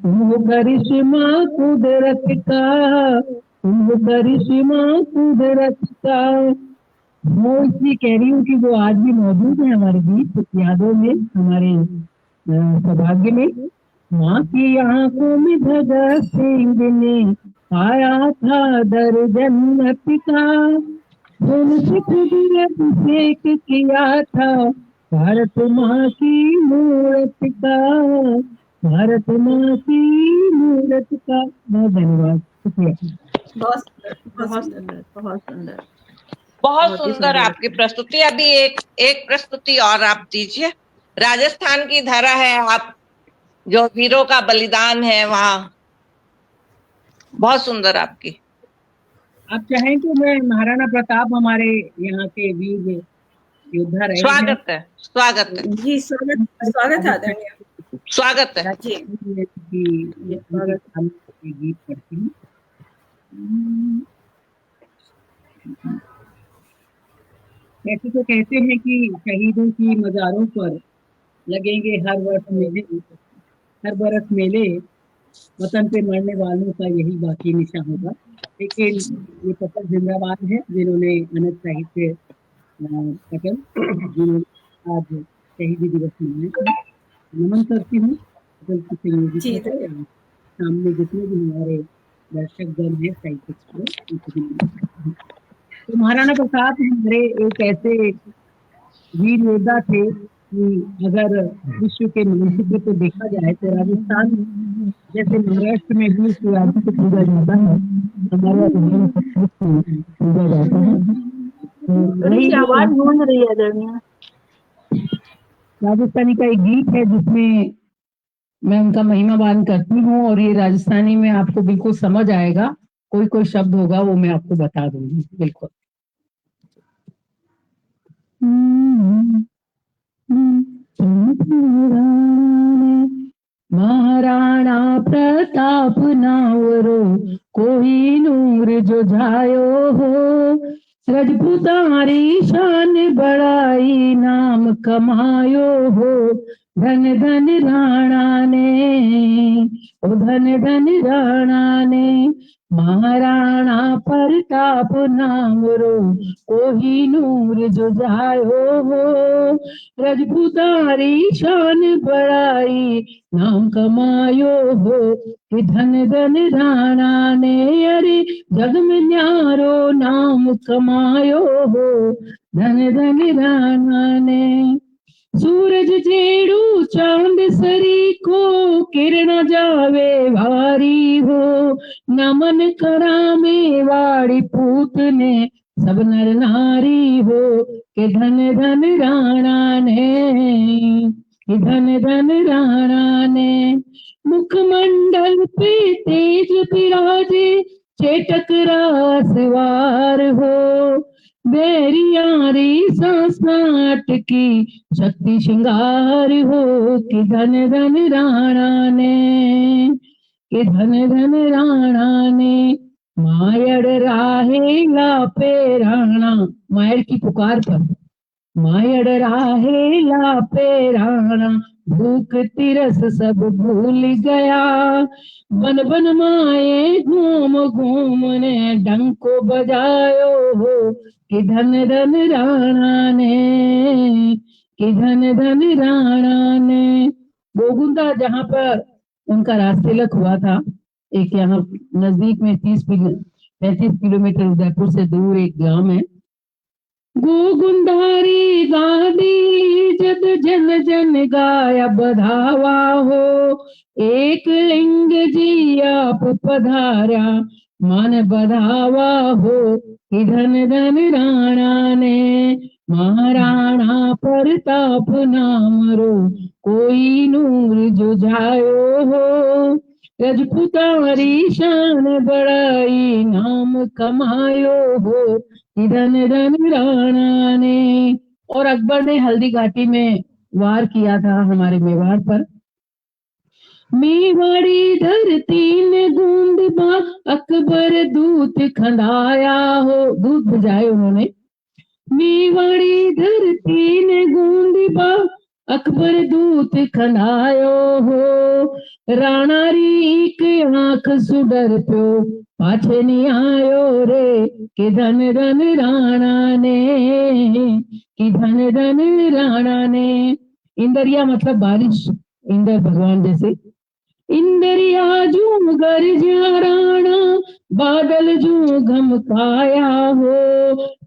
D: तुम हो करिश्मा कुदरत का, तुम हो करिश्मा कुदरत का। मैं इसलिए कह रही हूँ कि वो आज भी मौजूद है हमारे बीच, यादों में, हमारे सौभाग्य में। माँ की आंखों में भगत सिंह ने आया था दर जन्नत का, उनसे कुदरत से किया था भारत माँ की मूरत का, भारत माँ की मूरत का। बहुत धन्यवाद, शुक्रिया।
A: बहुत
H: बहुत सुंदर, बहुत सुंदर,
C: बहुत
H: बहुत ही
C: सुंदर
H: सुंदर।
C: आपकी प्रस्तुति। अभी एक प्रस्तुति और आप दीजिए। राजस्थान की धरा है, आप जो वीरों का बलिदान है वहाँ, बहुत सुंदर आपकी।
D: आप चाहें तो मैं महाराणा प्रताप हमारे यहाँ के वीर योद्धा रहे हैं।
C: स्वागत है, स्वागत है
A: जी, स्वागत स्वागत है आदरणीय,
C: स्वागत है
A: जी।
D: गीत पढ़ती हूँ। ऐसे तो कहते हैं कि शहीदों की मज़ारों पर लगेंगे हर बरस मेले, वतन पे मरने वालों का यही बाकी निशा होगा। लेकिन ये पटल जिंदाबाद है जिन्होंने अनंत साहित्य पटल, जिन्होंने आज शहीदी दिवस मनाया। नमन करती हूँ पटल की संयोजिका को, सामने जितने भी हमारे दर्शक गण है साहित्य। तो महाराणा प्रताप हमारे एक ऐसे वीर योद्धा थे कि अगर विश्व के मानचित्र को देखा जाए तो राजस्थान जैसे महाराष्ट्र में भी शिवाजी को पूजा जाता है, हमारे पूजा जाता है।
H: उनकी आवाज गूंज रही है आदरणीय।
D: राजस्थानी का एक गीत है जिसमें मैं उनका महिमावान करती हूँ, और ये राजस्थानी में आपको बिल्कुल समझ आएगा। कोई कोई शब्द होगा वो मैं आपको बता दूंगी बिल्कुल। महाराणा प्रताप नावरो कोई नूर जो जायो हो, रजपुतारी शान बड़ाई नाम कमायो हो। धन धन राणा ने, ओ धन धन राणा ने, महाराणा प्रताप नाम रो कोही नूर जो जायो हो, रजपुतारी शान बड़ाई नाम कमायो हो। कि धन धन राणा ने, अरे जग में न्यारो नाम कमायो हो। धन धन राणा ने, सूरज जेड़ू चांद सरी को किरण जावे भारी हो, नमन करा मेवाड़ी पूत ने सब नर नारी हो। कि धन धन राणा ने, कि धन धन राणा ने, मुखमंडल पे तेज विराजे चेटक रासवार हो, बेरियारी सांसाट की शक्ति श्रृंगार हो। कि धन धन राणा ने, कि धन धन राणा ने, मायड़ राहे लापे राणा, मायड़ की पुकार पर मायड़ राहे लापे राणा, भूख तिरस सब भूल गया, बन बन माए घूम घूम ने डंको बजायो हो, कि धन धन राणा ने, कि धन धन राणा ने। गोगुंदा जहाँ पर उनका राजतिलक हुआ था, एक यहाँ नजदीक में 35 किलोमीटर उदयपुर से दूर एक गांव है। गोगुंधारी गादी जद जन जन गाया बधावा हो, एक लिंग जी आप पधारा मन बधावा हो, कि धन धन राणा ने, महाराणा प्रताप नाम रो, कोई नूर जुझायो हो, रजपुतारी शान बड़ाई नाम कमायो हो, कि धन धन राणा ने। और अकबर ने हल्दी घाटी में वार किया था हमारे मेवाड़ पर। मेवाड़ी धरती ने गूंद बा अकबर दूत खंडाया हो, दूत बुझाए उन्होंने। मेवाड़ी धरती ने गूंद बा अकबर दूत खंडायो हो, राणा री एक आंख सुडर प्यो पाछे नहीं आयो रे, कि धन धन राणा ने, कि धन धन राणा ने। इंदरिया मतलब बारिश, इंद्र भगवान जैसे। इंदरिया जू गरजा राणा, बादल जू घमकाया हो,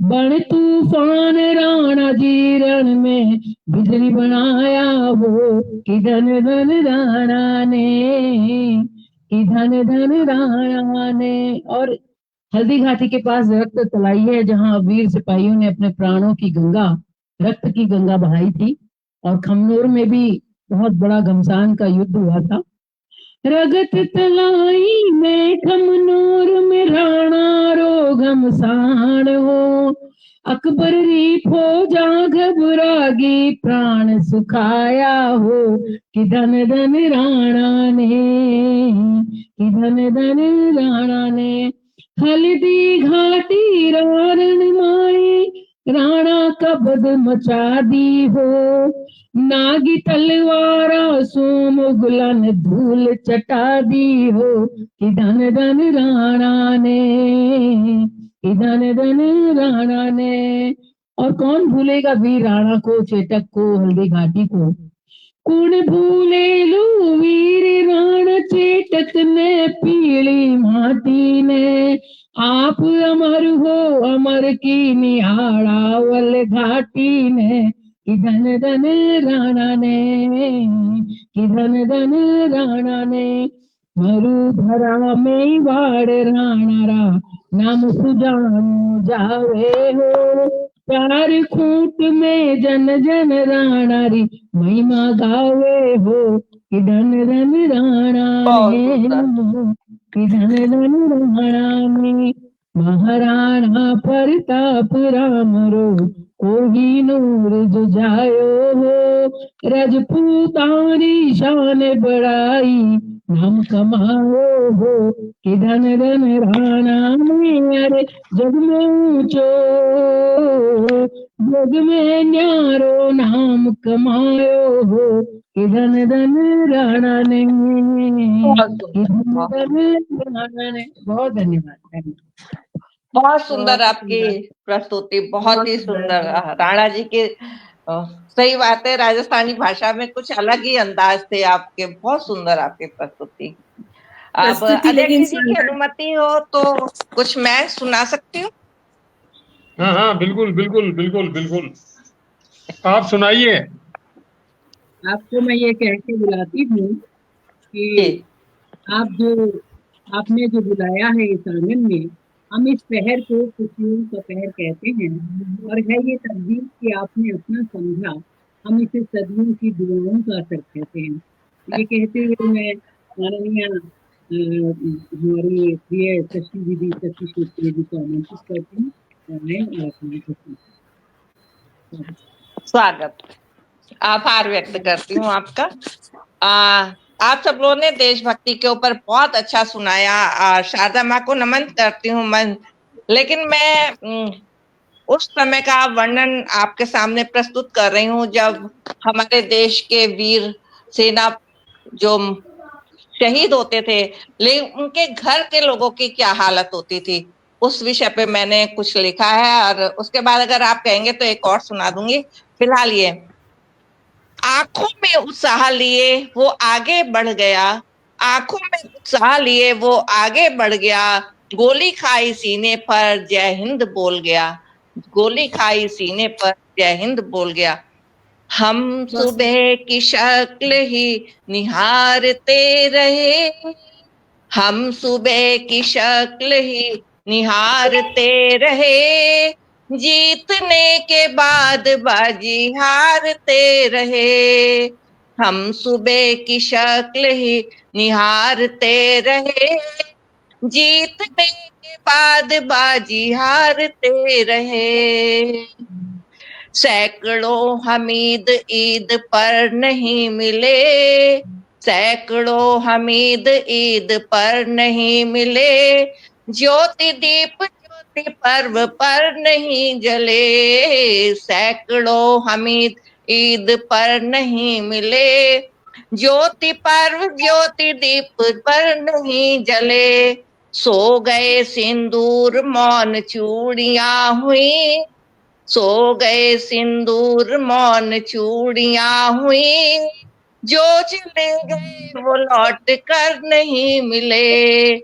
D: बन तूफान राणा जी रण में बिजली बनाया हो, कि धन धन राणा ने, कि धन धन राणा ने। और हल्दी घाटी के पास रक्त तलाई है, जहाँ वीर सिपाहियों ने अपने प्राणों की गंगा, रक्त की गंगा बहाई थी। और खमनोर में भी बहुत बड़ा घमसान का युद्ध हुआ था। रगत तलाई में खमनोर में राणा रो घमसान हो, अकबर री फौजा घबरागी प्राण सुखाया हो, कि धन धन राणा ने, कि धन धन राणा ने। हल्दी घाटी रारण माए राणा का बद मचा दी हो, नागी तलवारा सोम गुलन धूल चटा दी हो, कि धन धन राणा ने, कि धन धन राणा ने। और कौन भूलेगा वीर राणा को, चेतक को, हल्दी घाटी को। कौन भूले लो वीर राणा चेतक ने, पीली माटी ने, आप अमर हो अमर की निहाड़ावल घाटी ने, कि धन धन राणा ने, कि धन धन राणा ने। मरुधरा में वाड़ राणा रा, नाम सुजान जावे हो, चार खूंट में जन जन राणा री महिमा गावे हो, कि धन धन राणा ने, कि धन धन राणा ने। महाराणा प्रताप राम रो, कोई नूर जुझायो हो, रजपूतानी शान बड़ाई नाम कमाओ हो, कि धन धन राणा ने। अरे जग में ऊंचो, जग में न्यारो नाम कमायो हो, कि धन धन राणा ने, कि धन धन राणा ने। बहुत धन्यवाद।
C: बहुत सुंदर आपकी प्रस्तुति, बहुत ही सुंदर। राणा जी के सही बात है, राजस्थानी भाषा में कुछ अलग ही अंदाज थे आपके। बहुत सुंदर आपकी प्रस्तुति। अब अध्यक्ष जी की अनुमति हो तो कुछ मैं सुना सकती हूँ?
B: हाँ हाँ, बिल्कुल बिल्कुल बिल्कुल बिल्कुल, आप सुनाइए।
D: आपको मैं ये कह के बुलाती हूँ कि आपने जो बुलाया है इस आंगन में, हम इस पहर को खुशियों का पहर कहते हैं, और है ये तकदीर कि आपने अपना समझा। हम इसे सदियों की दुआओं का असर कहते हैं। ये कहते हुए मैं माननीय हमारी प्रिय शशि दीदी, शशि शेट्टी जी को आमंत्रित करती हूँ।
C: स्वागत, आभार व्यक्त करती हूँ आपका। आप सब लोगों ने देशभक्ति के ऊपर बहुत अच्छा सुनाया। शारदा माँ को नमन करती हूँ मन। लेकिन मैं उस समय का वर्णन आपके सामने प्रस्तुत कर रही हूँ जब हमारे देश के वीर सेना जो शहीद होते थे, लेकिन उनके घर के लोगों की क्या हालत होती थी, उस विषय पे मैंने कुछ लिखा है। और उसके बाद अगर आप कहेंगे तो एक और सुना दूंगी। फिलहाल ये आंखों में उत्साह लिए वो आगे बढ़ गया, आंखों में उत्साह लिए वो आगे बढ़ गया, गोली खाई सीने पर जय हिंद बोल गया, गोली खाई सीने पर जय हिंद बोल गया। हम सुबह की शक्ल ही निहारते रहे, हम सुबह की शक्ल ही निहारते रहे, जीतने के बाद बाजी हारते रहे, हम सुबह की शक्ल ही निहारते रहे, जीतने के बाद बाजी हारते रहे। सैकड़ों हमीद ईद पर नहीं मिले, सैकड़ों हमीद ईद पर नहीं मिले, ज्योति दीप ज्योति पर्व पर नहीं जले, सैकड़ों हमीद ईद पर नहीं मिले, ज्योति पर्व ज्योति दीप पर नहीं जले, सो गए सिंदूर मौन चूड़ियां हुई, सो गए सिंदूर मौन चूड़ियां हुई, जो चले गए वो लौट कर नहीं मिले,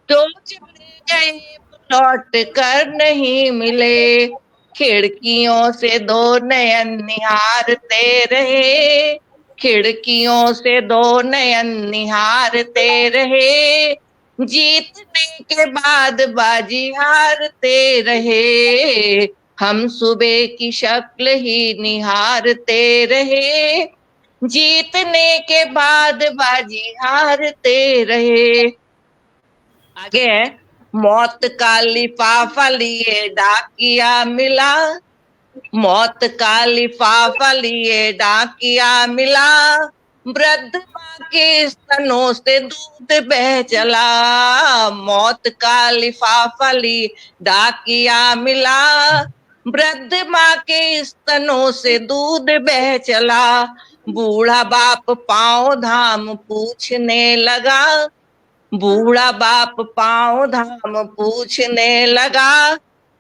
C: जो चले गए वो लौट कर नहीं मिले, खिड़कियों से दो नयन निहारते रहे, खिड़कियों से दो नयन निहारते रहे, जीतने के बाद बाजी हारते रहे, हम सुबह की शक्ल ही निहारते रहे, जीतने के बाद बाजी हारते रहे। आगे है, मौत का लिफाफा लिए डाकिया मिला, मौत का लिफाफा लिए डाकिया मिला, वृद्ध माँ के स्तनों से दूध बह चला, मौत का लिफाफा लिए डाकिया मिला, वृद्ध माँ के स्तनों से दूध बह चला, बूढ़ा बाप पांव धाम पूछने लगा, बूढ़ा बाप पांव धाम पूछने लगा,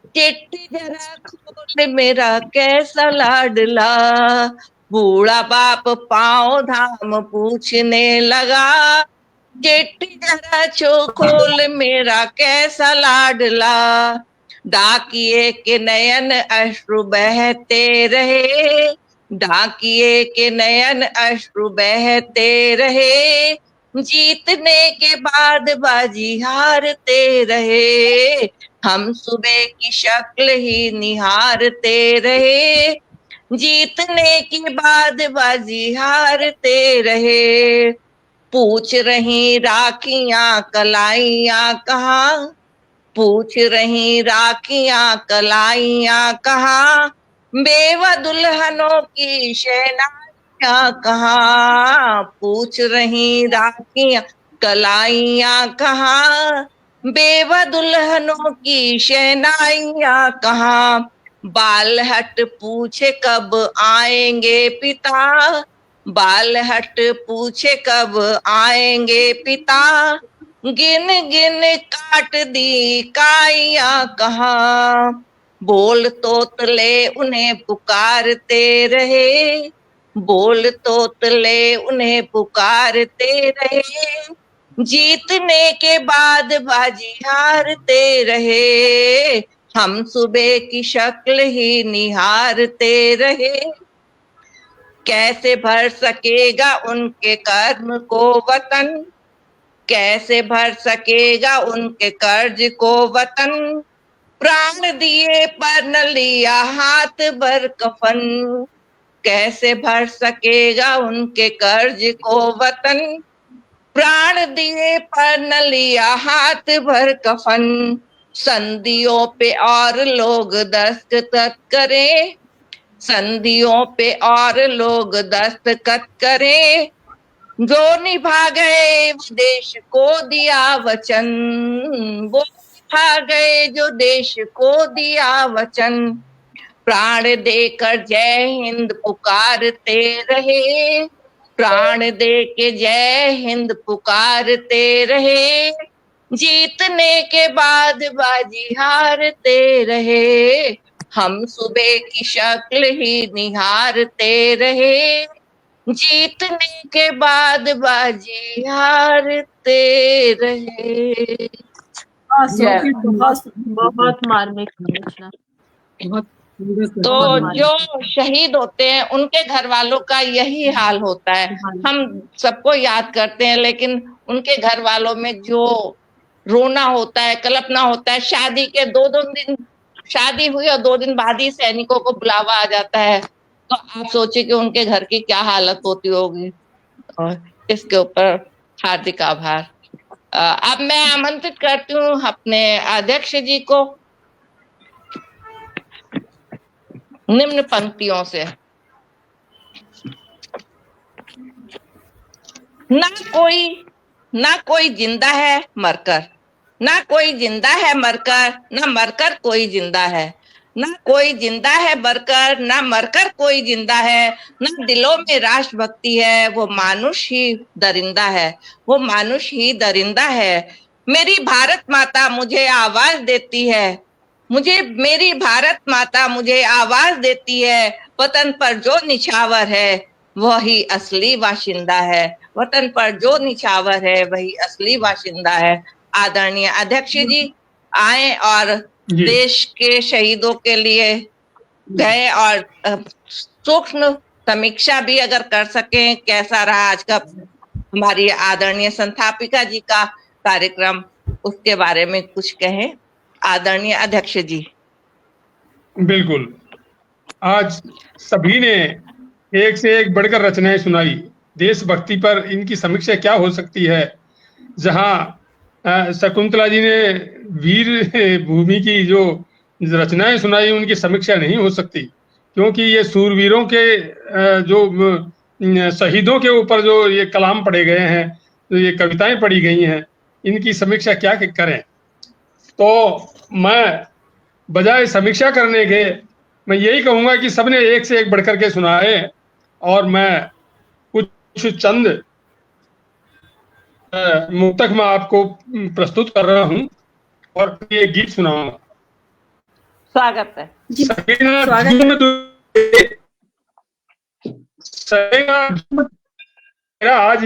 C: चिट्ठी जरा खोल मेरा कैसा लाडला, बूढ़ा बाप पांव धाम पूछने लगा, चिट्ठी जरा खोल मेरा कैसा लाडला, डाकिए के नयन अश्रु बहते रहे, डाकिए के नयन अश्रु बहते रहे, जीतने के बाद बाजी हारते रहे, हम सुबह की शक्ल ही निहारते रहे, जीतने के बाद बाजी हारते रहे, पूछ रही राखियां कलाइयां कहाँ, पूछ रही राखियां कलाइयां कहाँ, बेवा दुल्हनों की शहनाइयां कहाँ, पूछ रही राखियां कलाइयां कहाँ, बेवा दुल्हनों की शहनाइयां कहाँ, बालहट पूछे कब आएंगे पिता, बालहट पूछे कब आएंगे पिता, गिन गिन काट दी काइयां कहाँ, बोल तोतले उन्हें पुकारते रहे, बोल तोतले उन्हें पुकारते रहे, जीतने के बाद बाजी हारते रहे, हम सुबह की शक्ल ही निहारते रहे, कैसे भर सकेगा उनके कर्म को वतन, कैसे भर सकेगा उनके कर्ज को वतन, प्राण दिए पर न लिया हाथ भर कफन, कैसे भर सकेगा उनके कर्ज को वतन, प्राण दिए पर न लिया हाथ भर कफन, संधियों पे और लोग दस्तखत करें, संधियों पे और लोग दस्तखत करें, जो निभा गए वो देश को दिया वचन, वो निभा गए जो देश को दिया वचन, प्राण देकर जय हिंद पुकारते रहे, प्राण दे के जय हिंद पुकारते रहे, जीतने के बाद बाजी हारते रहे, हम सुबह की शक्ल ही निहारते रहे, जीतने के बाद बाजी हारते रहे।
H: बहुत मार्मिक रचना।
C: तो जो शहीद होते हैं उनके घर वालों का यही हाल होता है। हम सबको याद करते हैं, लेकिन उनके घर वालों में जो रोना होता है, कल्पना होता है। शादी के 2 दिन शादी हुई और 2 दिन बाद ही सैनिकों को बुलावा आ जाता है, तो आप सोचिए कि उनके घर की क्या हालत होती होगी। और इसके ऊपर हार्दिक आभार। अब मैं आमंत्रित करती हूँ अपने अध्यक्ष जी को निम्न पंक्तियों से। ना कोई जिंदा है मरकर, ना कोई जिंदा है मरकर, ना मरकर कोई जिंदा है, ना कोई जिंदा है मरकर, ना मरकर कोई जिंदा है, ना दिलों में राष्ट्रभक्ति है, वो मानुष ही दरिंदा है, वो मानुष ही दरिंदा है। मेरी भारत माता मुझे आवाज देती है, मेरी भारत माता मुझे आवाज देती है, वतन पर जो निछावर है वही असली बाशिंदा है, वतन पर जो निछावर है वही असली बाशिंदा है। आदरणीय अध्यक्ष जी आए और देश के शहीदों के लिए गए और सूक्ष्म समीक्षा भी अगर कर सकें, कैसा रहा आज का हमारी आदरणीय संस्थापिका जी का कार्यक्रम, उसके बारे में कुछ कहें आदरणीय अध्यक्ष जी।
B: बिल्कुल, आज सभी ने एक से एक बढ़कर रचनाएं सुनाई। देशभक्ति पर इनकी समीक्षा क्या हो सकती है। जहां शकुंतला जी ने वीर भूमि की जो रचनाएं सुनाई, उनकी समीक्षा नहीं हो सकती, क्योंकि ये सूरवीरों के जो शहीदों के ऊपर जो ये कलाम पढ़े गए हैं, जो ये कविताएं पढ़ी गई हैं, इनकी समीक्षा क्या करें। तो मैं बजाय समीक्षा करने के मैं यही कहूंगा कि सबने एक से एक बढ़कर के सुनाए, और मैं कुछ चंद मुक्तक मैं आपको प्रस्तुत कर रहा हूं और ये गीत सुनाऊंगा।
C: स्वागत है।
B: आज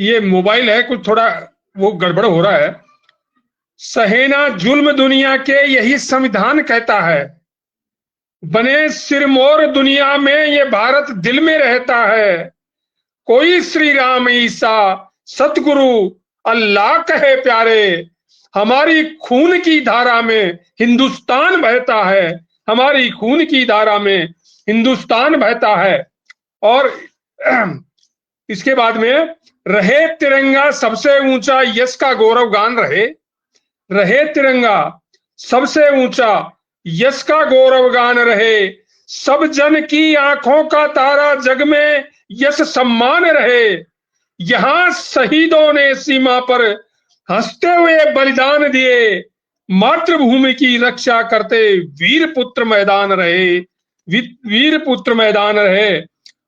B: ये मोबाइल है, कुछ थोड़ा वो गड़बड़ हो रहा है। सहेना जुल्म दुनिया के यही संविधान कहता है, बने सिरमौर दुनिया में ये भारत दिल में रहता है, कोई श्री राम ईसा सतगुरु अल्लाह कहे प्यारे, हमारी खून की धारा में हिंदुस्तान बहता है, हमारी खून की धारा में हिंदुस्तान बहता है। और इसके बाद में रहे तिरंगा सबसे ऊंचा यश का गौरव गान रहे, रहे तिरंगा सबसे ऊंचा यश का गौरव गान रहे, सब जन की आंखों का तारा जग में यश सम्मान रहे, यहां शहीदों ने सीमा पर हंसते हुए बलिदान दिए, मातृभूमि की रक्षा करते वीर पुत्र मैदान रहे, वीर पुत्र मैदान रहे।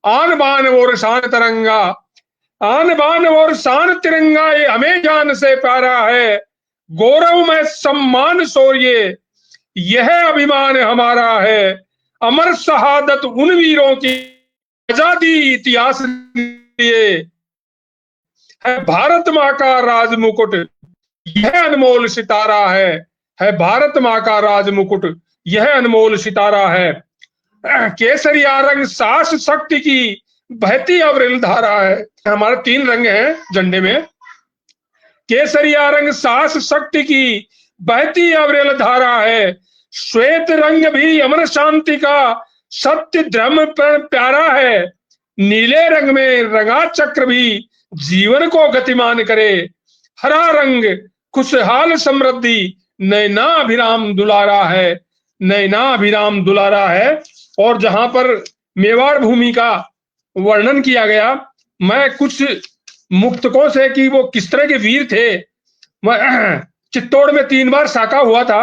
B: आन बान और शान तिरंगा, आन बान और शान तिरंगा ये हमें जान से प्यारा है, गौरव में सम्मान शौर्य यह अभिमान हमारा है, अमर शहादत उन वीरों की आजादी इतिहास लिए है, भारत माँ का राज मुकुट यह अनमोल सितारा है भारत माँ का राज मुकुट यह अनमोल सितारा है। केसरिया रंग साहस शक्ति की बहती अविरल धारा है। हमारे 3 रंग हैं झंडे में, केसरिया रंग साहस शक्ति की बहती अविरल धारा है, श्वेत रंग भी अमर शांति का सत्य धर्म पर प्यारा है, नीले रंग में रंगा चक्र भी जीवन को गतिमान करे, हरा रंग खुशहाल समृद्धि नैना अभिराम दुलारा है, नैना अभिराम दुलारा है। और जहां पर मेवाड़ भूमि का वर्णन किया गया, मैं कुछ मुक्तकों से कि वो किस तरह के वीर थे। मैं चित्तौड़ में 3 बार साका हुआ था।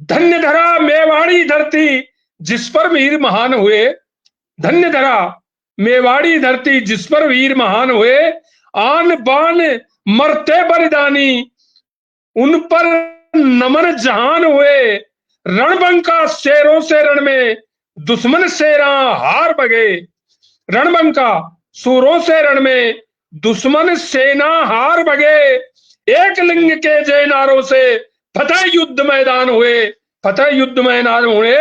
B: धन्य धरा मेवाड़ी धरती जिस पर वीर महान हुए, धन्य धरा मेवाड़ी धरती जिस पर वीर महान हुए, आन बान मरते बलिदानी, उन पर नमन जहान हुए। रणबंका शेरों से रण में, दुश्मन शेरा हार बगे। रणबंका सूरों से रण में, दुश्मन सेना हार बगे। एक लिंग के जयनारों से फतेह युद्ध मैदान हुए, फतेह युद्ध मैदान हुए।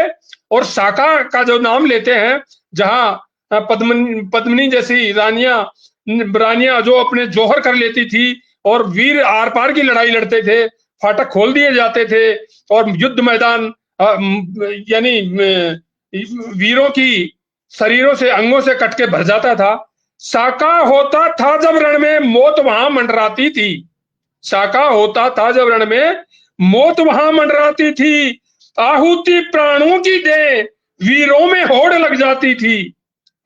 B: और साका का जो नाम लेते हैं, जहां पद्मिनी जैसी रानियां जो अपने जौहर कर लेती थी और वीर आर पार की लड़ाई लड़ते थे, फाटक खोल दिए जाते थे और युद्ध मैदान यानी वीरों की शरीरों से, अंगों से कट के भर जाता था। साका होता था जब रण में, मौत वहां मंडराती थी। साका होता था जब रण में, मौत वहां मंडराती थी। आहुति प्राणों की दे, वीरों में होड़ लग जाती थी।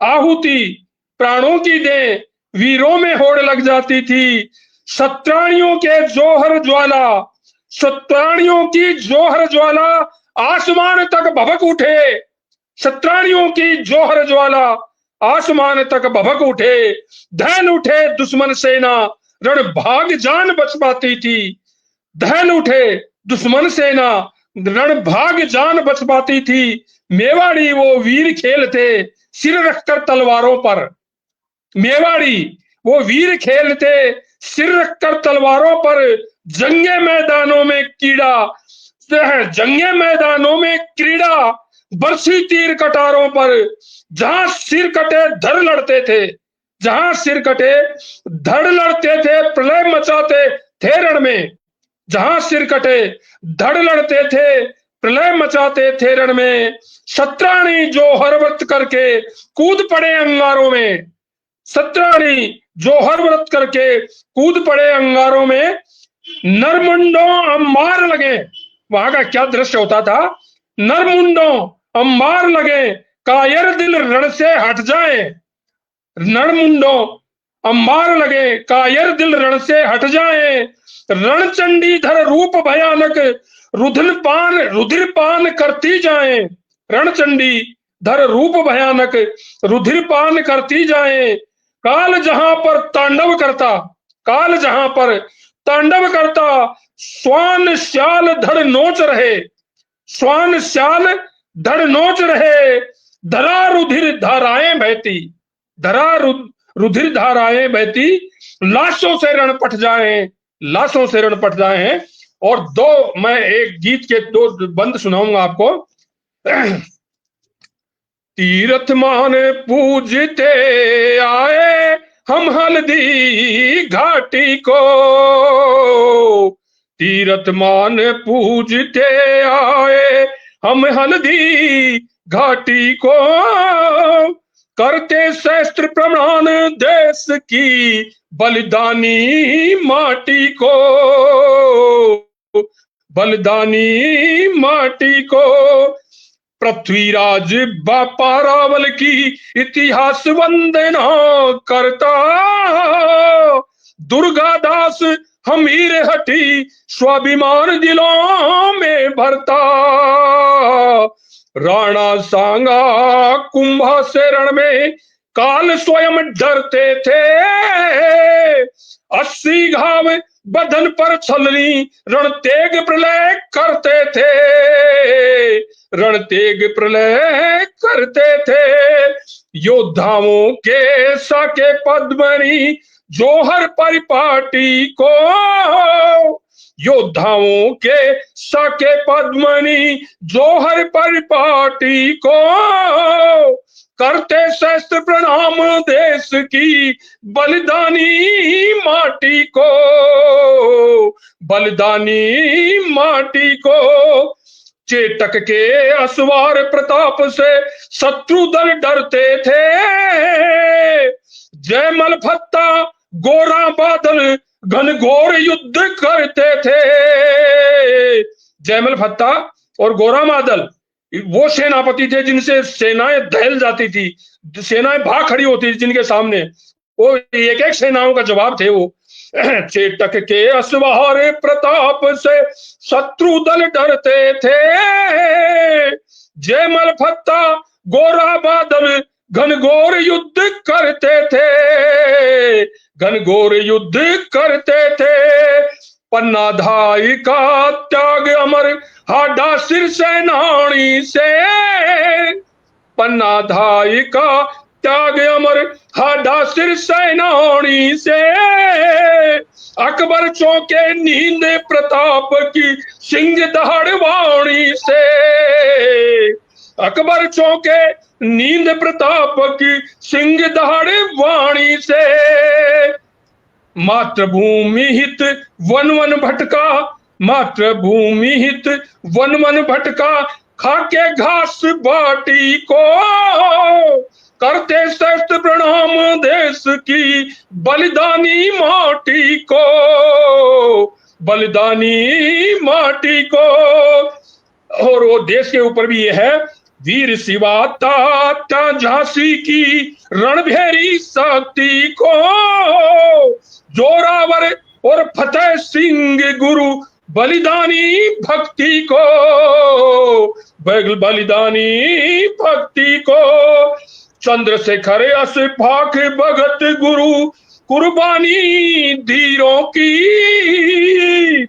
B: आहुति प्राणों की दे, वीरों में होड़ लग जाती थी। सत्राणियों के जौहर ज्वाला, सत्राणियों की जौहर ज्वाला आसमान तक भभक उठे। सत्राणियों की जौहर ज्वाला आसमान तक भभक उठे। धैल उठे दुश्मन सेना, रण भाग जान बच पाती थी। धैल उठे दुश्मन सेना, रण भाग जान बच पाती थी। मेवाड़ी वो वीर खेलते सिर रखकर तलवारों पर। मेवाड़ी वो वीर खेलते सिर रखकर तलवारों पर। जंगे मैदानों में कीड़ा, जंगे मैदानों में क्रीड़ा, बरसी तीर कटारों पर। जहां सिर कटे धड़ लड़ते थे, जहां सिर कटे धड़ लड़ते थे, प्रलय मचाते थे रण में। जहां सिर कटे धड़ लड़ते थे, प्रलय मचाते थे रण में। सत्राणी जो हर व्रत करके कूद पड़े अंगारों में। सत्राणी जो हर व्रत करके कूद पड़े अंगारों में। नरमुंडों अम्मार लगे, वहां का क्या दृश्य होता था। नरमुंडों अम्मार लगे, कायर दिल रण से हट जाए। नरमुंडों अम्मार लगे, कायर दिल रण से हट जाए। रणचंडी धर रूप भयानक, रुधिर पान करती जाए। रणचंडी धर रूप भयानक, रुधिर पान करती जाए। काल जहां पर तांडव करता, काल जहां पर तांडव करता, स्वान श्याल धड़ नोच रहे। स्वान श्याल धड़ नोच रहे। धरा रुधिर धाराएं बहती, धरा रुधिर धाराएं बहती। लाशों से रण पट जाए, लाशों से रण पट जाए। और दो, मैं एक गीत के दो बंद सुनाऊंगा आपको। तीरथ मान पूजते आए हम हल्दी घाटी को। तीरथ मान पूजते आए हम हल्दी घाटी को। करते शस्त्र प्रमाण देश की बलिदानी माटी को। बलिदानी माटी को। पृथ्वीराज बापारावल की इतिहास वंदना करता। दुर्गादास हमीर हटी स्वाभिमान दिलों में भरता। राणा सांगा कुंभा से रण में काल स्वयं डरते थे। 80 घाव बदन पर छलनी रण तेग प्रलय करते थे। रण तेग प्रलय करते थे। योद्धाओं के साके पद्मनी जौहर परिपाटी को। योद्धाओं के साके पद्मनी जौहर परिपाटी को। करते शस्त्र प्रणाम देश की बलिदानी माटी को। बलिदानी माटी को। चेटक के असवार प्रताप से शत्रु दल डरते थे। जयमल भत्ता गोरा बादल घनघोर युद्ध करते थे। जयमल भत्ता और गोरा बादल वो सेनापति थे जिनसे सेनाएं दहल जाती थी, सेनाएं भाग खड़ी होती थी जिनके सामने। वो एक एक सेनाओं का जवाब थे वो। चेटक के असवार प्रताप से शत्रु दल डरते थे। जयमल भत्ता गोरा बादल घनघोर युद्ध करते थे, घनघोर युद्ध करते थे। पन्नाधाई का त्याग अमर हाडा सिर सेनानी से, पन्नाधाई का त्याग अमर हाडा सिर सेनानी से। अकबर चौके नींद प्रताप की सिंह दहाड़ वाणी से, अकबर चौके नींद प्रताप की सिंह दहाड़ वाणी से। मातृभूमि हित वन वन भटका, मातृभूमि हित वन वन भटका, खाके घास बाटी को करते शस्त्र प्रणाम देश की बलिदानी माटी को, बलिदानी माटी को। और वो देश के ऊपर भी ये है, वीर शिवा तात्या झांसी की रणभेरी शक्ति को, जोरावर और फतेह सिंह गुरु बलिदानी भक्ति को, बलिदानी भक्ति को। चंद्रशेखर अशफाक भगत गुरु कुर्बानी धीरों की,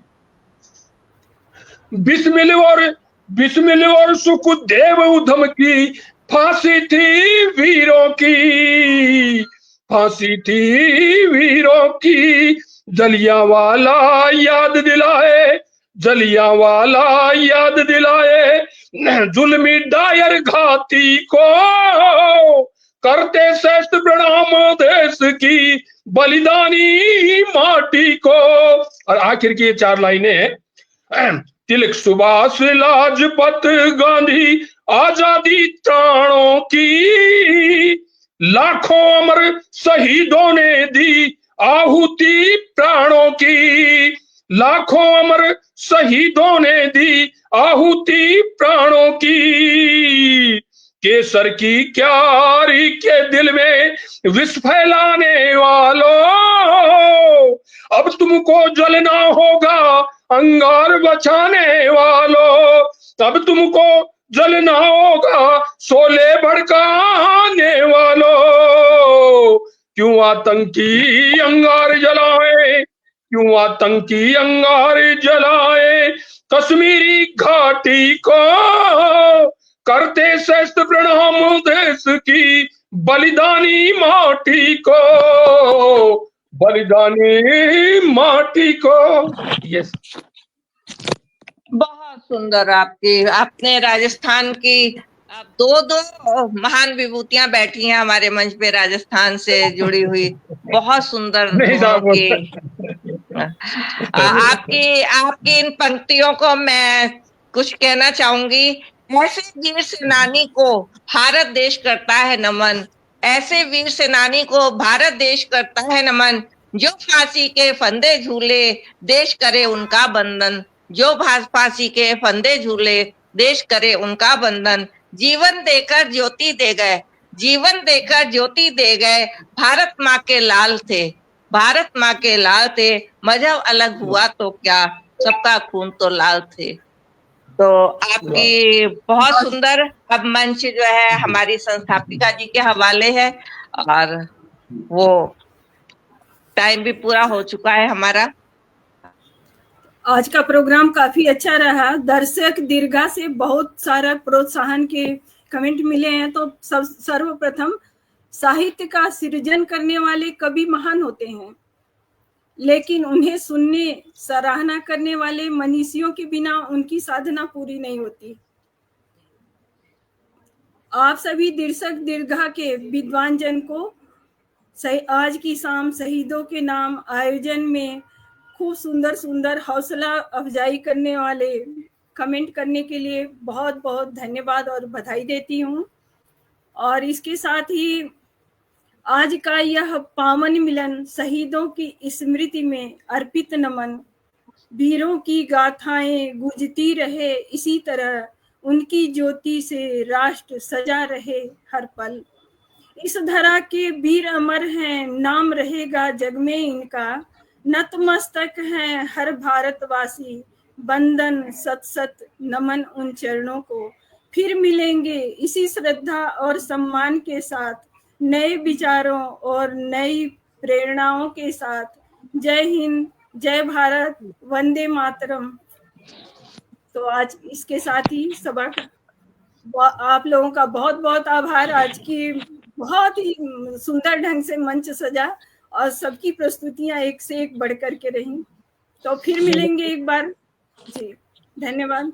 B: बिस्मिल और सुखदेव उधम की फांसी थी वीरों की, फांसी थी वीरों की। जलियांवाला याद दिलाए, जलियांवाला याद दिलाए, जुल्मी डायर घाती को करते शस्त्र प्रणाम देश की बलिदानी माटी को। और आखिर की 4 लाइनें, तिलक सुभाष लाजपत गांधी आजादी त्राणों की, लाखों अमर शहीदों ने दी आहुति प्राणों की, लाखों अमर शहीदों ने दी आहुति प्राणों की। केसर की क्यारी के दिल में विष फैलाने वालों, अब तुमको जलना होगा अंगार बचाने वालों, अब तुमको जलना होगा शोले भड़काने वालों। क्यों आतंकी अंगार जलाए, क्यों आतंकी अंगार जलाए, कश्मीरी घाटी को करते शस्त्र प्रणाम देश की बलिदानी माटी को, बलिदानी माटी को। यस,
C: बहुत सुंदर। आपने राजस्थान की दो महान विभूतियां बैठी हैं हमारे मंच पे राजस्थान से जुड़ी हुई, बहुत सुंदर। आपकी इन पंक्तियों को मैं कुछ कहना चाहूंगी। ऐसे वीर सेनानी को भारत देश करता है नमन, ऐसे वीर सेनानी को भारत देश करता है नमन, जो फांसी के फंदे झूले देश करे उनका बंधन, जो फांसी के फंदे झूले देश करे उनका बंधन। जीवन देकर ज्योति दे गए, जीवन देकर ज्योति दे गए, भारत माँ के लाल थे, भारत माँ के लाल थे, मजहब अलग हुआ तो क्या, सबका खून तो लाल थे। तो आपकी बहुत सुंदर। अब मंच जो है हमारी संस्थापिका जी के हवाले है, और वो टाइम भी पूरा हो चुका है हमारा।
A: आज का प्रोग्राम काफी अच्छा रहा। दर्शक दीर्घा से बहुत सारा प्रोत्साहन के कमेंट मिले हैं। तो सर्वप्रथम, साहित्य का सृजन करने वाले कवि महान होते हैं, लेकिन उन्हें सुनने सराहना करने वाले मनीषियों के बिना उनकी साधना पूरी नहीं होती। आप सभी दर्शक दीर्घा के विद्वान जन को आज की शाम शहीदों के नाम आयोजन में खूब सुंदर सुंदर हौसला अफजाई करने वाले कमेंट करने के लिए बहुत बहुत धन्यवाद और बधाई देती हूँ। और इसके साथ ही आज का यह पावन मिलन शहीदों की स्मृति में अर्पित नमन, वीरों की गाथाएं गूंजती रहे इसी तरह, उनकी ज्योति से राष्ट्र सजा रहे हर पल। इस धरा के वीर अमर हैं, नाम रहेगा जग में इनका, नतमस्तक हैं हर भारतवासी, बंदन सत सत नमन उन चरणों को। फिर मिलेंगे इसी श्रद्धा और सम्मान के साथ, नए विचारों और नई प्रेरणाओं के साथ। जय हिंद, जय भारत, वंदे मातरम। तो आज इसके साथ ही सभा आप लोगों का बहुत बहुत आभार। आज की बहुत ही सुंदर ढंग से मंच सजा और सबकी प्रस्तुतियां एक से एक बढ़ करके रही। तो फिर मिलेंगे एक बार जी। धन्यवाद।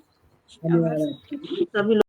H: सभी लोग